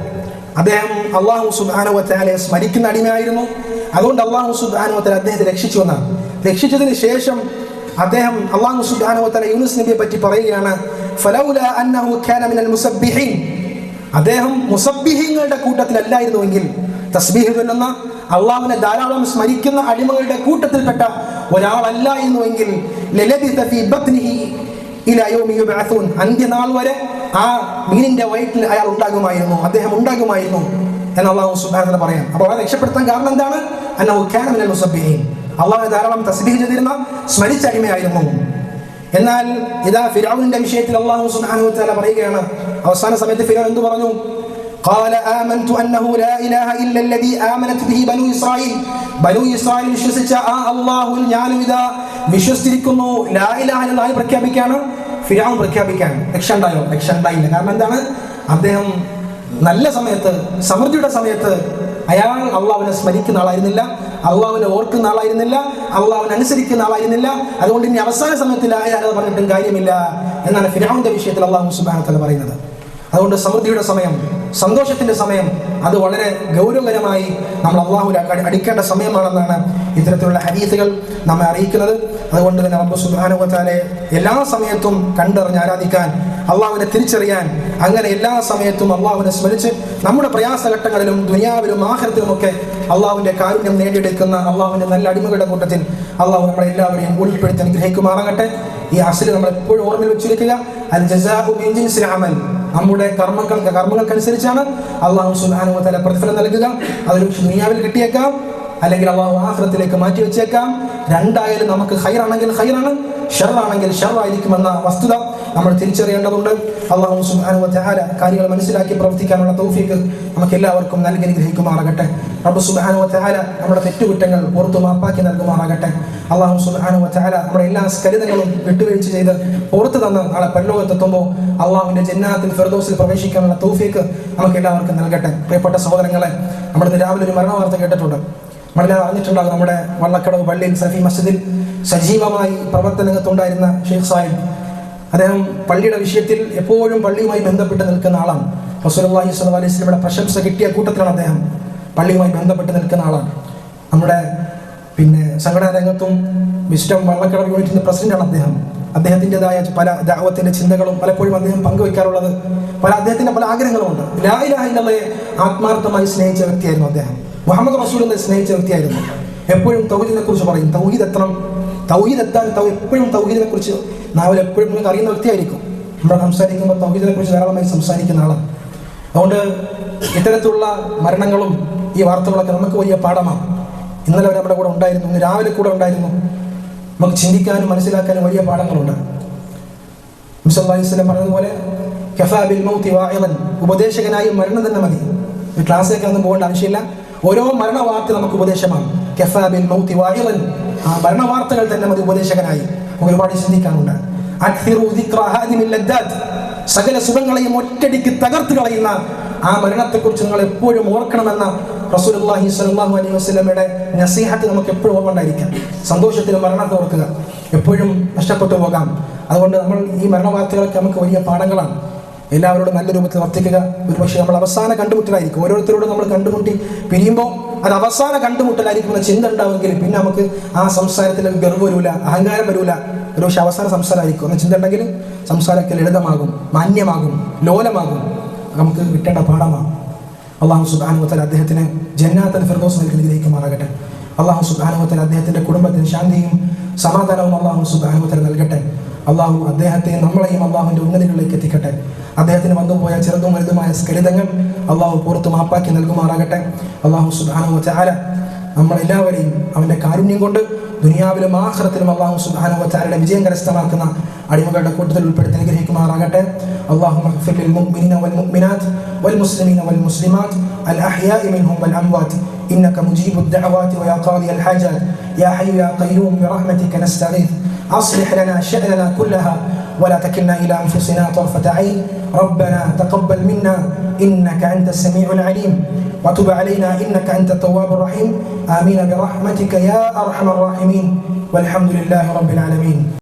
അദ്ദേഹം അള്ളാഹു സുബ്ഹാനഹു വ തആലയെ സ്മരിക്കുന്ന അടിമയായിരുന്നു. അതുകൊണ്ട് അള്ളാഹു സുബ്ഹാനഹു വ തആല അദ്ദേഹത്തെ രക്ഷിച്ചു എന്നാണ്. രക്ഷിച്ചതിന് ശേഷം അദ്ദേഹം അള്ളാഹു സുബ്ഹാനഹു വ തആല യൂനുസ് നബിയെ പറ്റി പറയുകയാണ്, ഫലൗലാ അന്നഹു കാന മിനൽ മുസബ്ബിഹീൻ, അദ്ദേഹം മുസബ്ബിഹീങ്ങളുടെ കൂട്ടത്തിലല്ലായിരുന്നുവെങ്കിൽ, തസ്ബീഹ് ചൊല്ലുന്ന അള്ളാഹുവിനെ ധാരാളം സ്മരിക്കുന്ന അടിമകളുടെ കൂട്ടത്തിൽപ്പെട്ട ഒരാളല്ലായിരുന്നുവെങ്കിൽ ലലബിത ഫീ ബത്നിഹി ഇലാ യൗമി യുബ്അഥൂൻ, അന്ത്യനാൾ വരെ ആ മീനിന്റെ വയറ്റിൽ അയാൾ ഉണ്ടാകുമായിരുന്നു, അദ്ദേഹം ഉണ്ടാകുമായിരുന്നു എന്ന് അള്ളാഹു സുബ്ഹാനഹു വ തആല പറയാം. അപ്പോൾ അവരെ രക്ഷപ്പെടുത്താൻ കാരണം എന്താണ്? അന്നഹു കാന മിനൽ മുസബ്ബിഹീൻ, അള്ളാഹുവിനെ ധാരാളം തസ്ബീഹ് ചെയ്തിരുന്ന സ്മരിച്ച അടിമയായിരുന്നു. എന്നാൽ ഇതാ ഫിർഔനിന്റെ വിഷയത്തിൽ അള്ളാഹു സുബ്ഹാനഹു വ തആല പറയുകയാണ്, അവസാന സമയത്ത് ഫിർഔൻ എന്ത് പറഞ്ഞു? قال آمنت أنه لا إله إلا الذي آمنت به بنو إسرائيل, ബനൂ ഇസ്രായേൽ വിശ്വസിച്ച ആ അള്ളാഹുവിൽ ഞാനും ഇതാ വിശ്വസിച്ചിരിക്കുന്നു. ലാ ഇലാഹ ഇല്ലല്ലാഹ് പ്രഖ്യാപിക്കാണ് ഫിർഔൻ പ്രഖ്യാപിക്കാൻ. രക്ഷ ഉണ്ടായോ? രക്ഷ ഉണ്ടായില്ല. കാരണം എന്താണ്? അദ്ദേഹം നല്ല സമയത്ത്, സമൃദ്ധിയുടെ സമയത്ത് അയാൾ അള്ളാഹുവിനെ സ്മരിക്കുന്ന ആളായിരുന്നില്ല, അള്ളാഹുവിനെ ഓർക്കുന്ന ആളായിരുന്നില്ല, അള്ളാഹുവിനെ അനുസരിക്കുന്ന ആളായിരുന്നില്ല. അതുകൊണ്ട് ഇനി അവസാന സമയത്ത് ലാ ഇലാഹ ഇല്ലല്ലാഹ് പറഞ്ഞിട്ടും കാര്യമില്ല എന്നാണ് ഫിർഔന്റെ വിഷയത്തിൽ അള്ളാഹു സുബ്ഹാനഹു വ തആല പറയുന്നത്. അതുകൊണ്ട് സമൃദ്ധിയുടെ സമയം, സന്തോഷത്തിന്റെ സമയം അത് വളരെ ഗൗരവകരമായി നമ്മൾ അള്ളാഹുവിനെ അടിക്കേണ്ട സമയമാണെന്നാണ് ഇത്തരത്തിലുള്ള ഹദീസുകൾ നമ്മെ അറിയിക്കുന്നത്. അതുകൊണ്ട് തന്നെ റബ്ബ് സുബ്ഹാനഹു വ തആലയെ എല്ലാ സമയത്തും കണ്ടറിഞ്ഞ് ആരാധിക്കാൻ, അള്ളാഹുവിനെ തിരിച്ചറിയാൻ, അങ്ങനെ എല്ലാ സമയത്തും അള്ളാഹുവിനെ സ്മരിച്ച് നമ്മുടെ പ്രയാസഘട്ടങ്ങളിലും ദുനിയാവിലും ആഖിറത്തിലുമൊക്കെ അള്ളാഹുവിന്റെ കാരുണ്യം നേടിയെടുക്കുന്ന അള്ളാഹുവിന്റെ നല്ല അടിമകളുടെ കൂട്ടത്തിൽ അള്ളാഹു നമ്മളെ എല്ലാവരെയും ഉൾപ്പെടുത്തി അനുഗ്രഹിക്കുമാറാകട്ടെ. ഈ അസ്ല് നമ്മൾ എപ്പോഴും ഓർമ്മയിൽ വെച്ചിരിക്കുക, അൽ ജസാഉ മിൻ ജിൻസിൽ അമൽ, നമ്മുടെ കർമ്മങ്ങൾക്കനുസരിച്ചാണ് അള്ളാഹു സുബ്ഹാനഹു വ തആല പ്രതിഫലം നൽകുക. അതൊരു ദുനിയാവിൽ കിട്ടിയേക്കാം, അല്ലെങ്കിൽ അള്ളാഹു ആഖിറത്തിലേക്ക് മാറ്റി വെച്ചേക്കാം. രണ്ടായാലും നമുക്ക് ഖൈറാണെങ്കിൽ ഖൈറാണ്, ഷർറാണെങ്കിൽ ഷർറായിരിക്കുമെന്ന വസ്തുത നമ്മൾ തിരിച്ചറിയേണ്ടതുണ്ട്. അള്ളാഹു സുബ്ഹാനഹു വ തആല കാര്യങ്ങൾ മനസ്സിലാക്കി പ്രവർത്തിക്കാനുള്ള തൗഫീഖ് നമുക്ക് എല്ലാവർക്കും നൽകി അനുഗ്രഹിക്കുമാറാകട്ടെ. റബ്ബ് സുബ്ഹാനഹു വ തആല നമ്മുടെ തെറ്റുകുറ്റങ്ങൾ പുറത്തു മാപ്പാക്കി നൽകുമാറാകട്ടെ. അള്ളാഹു സുബ്ഹാനഹു വ തആല നമ്മുടെ എല്ലാ സ്കലിതങ്ങളും വിട്ടുവീഴ്ച ചെയ്ത് പുറത്തു തന്ന് നാളെ പരലോകത്തെത്തുമ്പോൾ അള്ളാഹുവിന്റെ ജന്നാത്തിൽ ഫിർദൗസിൽ പ്രവേശിക്കാനുള്ള തൗഫീഖ് നമുക്ക് എല്ലാവർക്കും നൽകട്ടെ. പ്രിയപ്പെട്ട സഹോദരങ്ങളെ, നമ്മുടെ രാവിലെ ഒരു മരണ വാർത്ത കേട്ടിട്ടുണ്ട്. നമ്മളെല്ലാം അറിഞ്ഞിട്ടുണ്ടാകും. നമ്മുടെ വള്ളക്കടവ് പള്ളിയിൽ സഫി മസ്ജിദിൽ സജീവമായി പ്രവർത്തനരംഗത്തുണ്ടായിരുന്ന ഷെയ്ഖ് സാഹിബ്, അദ്ദേഹം പള്ളിയുടെ വിഷയത്തിൽ എപ്പോഴും പള്ളിയുമായി ബന്ധപ്പെട്ട് നിൽക്കുന്ന ആളാണ്. റസൂലുള്ളാഹി സ്വല്ലല്ലാഹു അലൈഹി വസല്ലമയുടെ പ്രശംസ കിട്ടിയ കൂട്ടത്തിലാണ് അദ്ദേഹം. പള്ളിയുമായി ബന്ധപ്പെട്ട് നിൽക്കുന്ന ആളാണ്. നമ്മുടെ സംഘടനാ രംഗത്തും വിസ്റ്റം വള്ളക്കടവ് യൂണിറ്റിന്റെ പ്രസിഡന്റാണ് അദ്ദേഹം. അദ്ദേഹത്തിൻ്റെതായ പല ദഅവത്തിന്റെ ചിന്തകളും പലപ്പോഴും അദ്ദേഹം പങ്കുവയ്ക്കാറുള്ളത്, അദ്ദേഹത്തിന്റെ പല ആഗ്രഹങ്ങളുമുണ്ട്. ലാ ഇലാഹ ഇല്ലല്ലാഹയെ ആത്മാർത്ഥമായി സ്നേഹിച്ച വ്യക്തിയായിരുന്നു അദ്ദേഹം. മുഹമ്മദ് റസൂലിനെ സ്നേഹിച്ച വ്യക്തിയായിരുന്നു. എപ്പോഴും തൗഹീദിനെ കുറിച്ച് പറയും, തൗഹീദ് എത്തണം, തൗഹീദ് എത്താൻ എപ്പോഴും തൗഹീദിനെ കുറിച്ച് നാവിൽ എപ്പോഴും നിങ്ങൾക്ക് അറിയുന്ന വ്യക്തിയായിരിക്കും. നമ്മൾ സംസാരിക്കുമ്പോൾ തൗഹീദിനെ കുറിച്ച് ധാരാളമായി സംസാരിക്കുന്ന ആളാണ്. അതുകൊണ്ട് ഇത്തരത്തിലുള്ള മരണങ്ങളും ഈ വാർത്തകളൊക്കെ നമുക്ക് വലിയ പാഠമാണ്. ഇന്നലെ അവർ നമ്മുടെ കൂടെ ഉണ്ടായിരുന്നു, ഇന്ന് രാവിലെ കൂടെ ഉണ്ടായിരുന്നു. നമുക്ക് ചിന്തിക്കാനും മനസ്സിലാക്കാനും വലിയ പാഠങ്ങളുണ്ട്. നബി സല്ലല്ലാഹു അലൈഹി വസല്ലം പറഞ്ഞതുപോലെ കഫാ ബിൽ മൗതി വാഇദൻ, ഉപദേശകനായി മരണം തന്നെ മതി. ക്ലാസ്സിലേക്ക് ഒന്നും പോകേണ്ട ആവശ്യമില്ല. ഓരോ മരണ വാർത്ത നമുക്ക് ഉപദേശമാണ്. കഫാ ബിൽ മൗതി വാഇദൻ, ആ മരണ വാർത്തകൾ തന്നെ മതി ഉപദേശകനായി. ഒരുപാട് ചിന്തിക്കാനുണ്ട്. സകല സുഖങ്ങളെയും ഒറ്റടിക്ക് തകർത്ത് കളയുന്ന ആ മരണത്തെക്കുറിച്ച് നിങ്ങൾ എപ്പോഴും ഓർക്കണമെന്ന റസൂലുള്ളാഹി സ്വല്ലല്ലാഹു അലൈഹി വസല്ലമയുടെ നസീഹത്ത് നമുക്ക് എപ്പോഴും ഓർമ്മണ്ടായിരിക്കാം. സന്തോഷത്തിന് മരണത്തെ ഓർക്കുക, എപ്പോഴും നഷ്ടപ്പെട്ടു പോകാം. അതുകൊണ്ട് നമ്മൾ ഈ മരണവാർത്തകളൊക്കെ നമുക്ക് വലിയ പാഠങ്ങളാണ്. എല്ലാവരോടും നല്ല രൂപത്തിൽ വർത്തിക്കുക. ഒരുപക്ഷെ നമ്മൾ അവസാന കണ്ടുമുട്ടലായിരിക്കും. ഓരോരുത്തരോടും നമ്മൾ കണ്ടുമുട്ടി പിരിയുമ്പോൾ അത് അവസാന കണ്ടുമുട്ടലായിരിക്കും എന്ന ചിന്ത ഉണ്ടാവുമെങ്കിൽ പിന്നെ നമുക്ക് ആ സംസാരത്തിൽ ഗർവ് വരൂല, അഹങ്കാരം വരൂല. ഒരുപക്ഷെ അവസാന സംസാരമായിരിക്കും എന്ന ചിന്ത ഉണ്ടെങ്കിൽ സംസാരമൊക്കെ ലളിതമാകും, മാന്യമാകും, ലോലമാകും. നമുക്ക് കിട്ടേണ്ട പാഠമാണ്. അല്ലാഹു സുബ്ഹാനഹു വ തആല അദ്ദേഹത്തിന് ജന്നാത്തുൽ ഫിർദൗസ് നൽകി അനുഗ്രഹിക്കുമാറാകട്ടെ. അല്ലാഹു സുബ്ഹാനഹു വ തആല അദ്ദേഹത്തിന്റെ കുടുംബത്തിന് ശാന്തിയും സമാധാനവും അല്ലാഹു സുബ്ഹാനഹു വ തആല നൽകട്ടെ. അല്ലാഹു അദ്ദേഹത്തെയും നമ്മളെയും അല്ലാഹുവിന്റെ ഉന്നതികളിലേക്ക് എത്തിക്കട്ടെ. അദ്ദേഹത്തിന് വന്നുപോയ ചെറുതും വലുതുമായ സ്ഖലിതങ്ങൾ അല്ലാഹു പുറത്ത് മാപ്പാക്കി നൽകുമാറാകട്ടെ. അല്ലാഹു സുബ്ഹാനഹു വ തആല നമ്മളെല്ലാവരെയും അവന്റെ കാരുണ്യം കൊണ്ട് ദുനിയാവിലും ആഖിറത്തിലും അല്ലാഹു സുബ്ഹാനഹു വ തആലയുടെ വിജയം കരസ്ഥമാക്കുന്ന അടിമകളുടെ കൂട്ടത്തിൽ ഉൾപ്പെടുത്തി അനുഗ്രഹിക്കുമാറാകട്ടെ. അല്ലാഹുമ്മ ഗ്ഫിർ ലിൽ മുഅ്മിനീന വൽ മുഅ്മിനാത്ത് വൽ മുസ്ലിമീന വൽ മുസ്ലിമാത്ത് അൽ അഹ്യാഇ മിൻഹും വൽ അംവാത്ത് ഇന്നക മുജീബുദ് ദഅവാതി വ യാ ഖാദിയൽ ഹാജാത്ത് യാ ഹയ്യു യാ ഖയ്യൂം ബിറഹ്മതിക നസ്തഗീഥ് അസ്ലിഹ് ലനാ ശഅനനാ കുല്ലഹാ ولا تكلنا إلى أنفسنا طرفة عين ربنا تقبل منا إنك أنت السميع العليم وتب علينا إنك أنت التواب الرحيم آمين برحمتك يا أرحم الراحمين والحمد لله رب العالمين.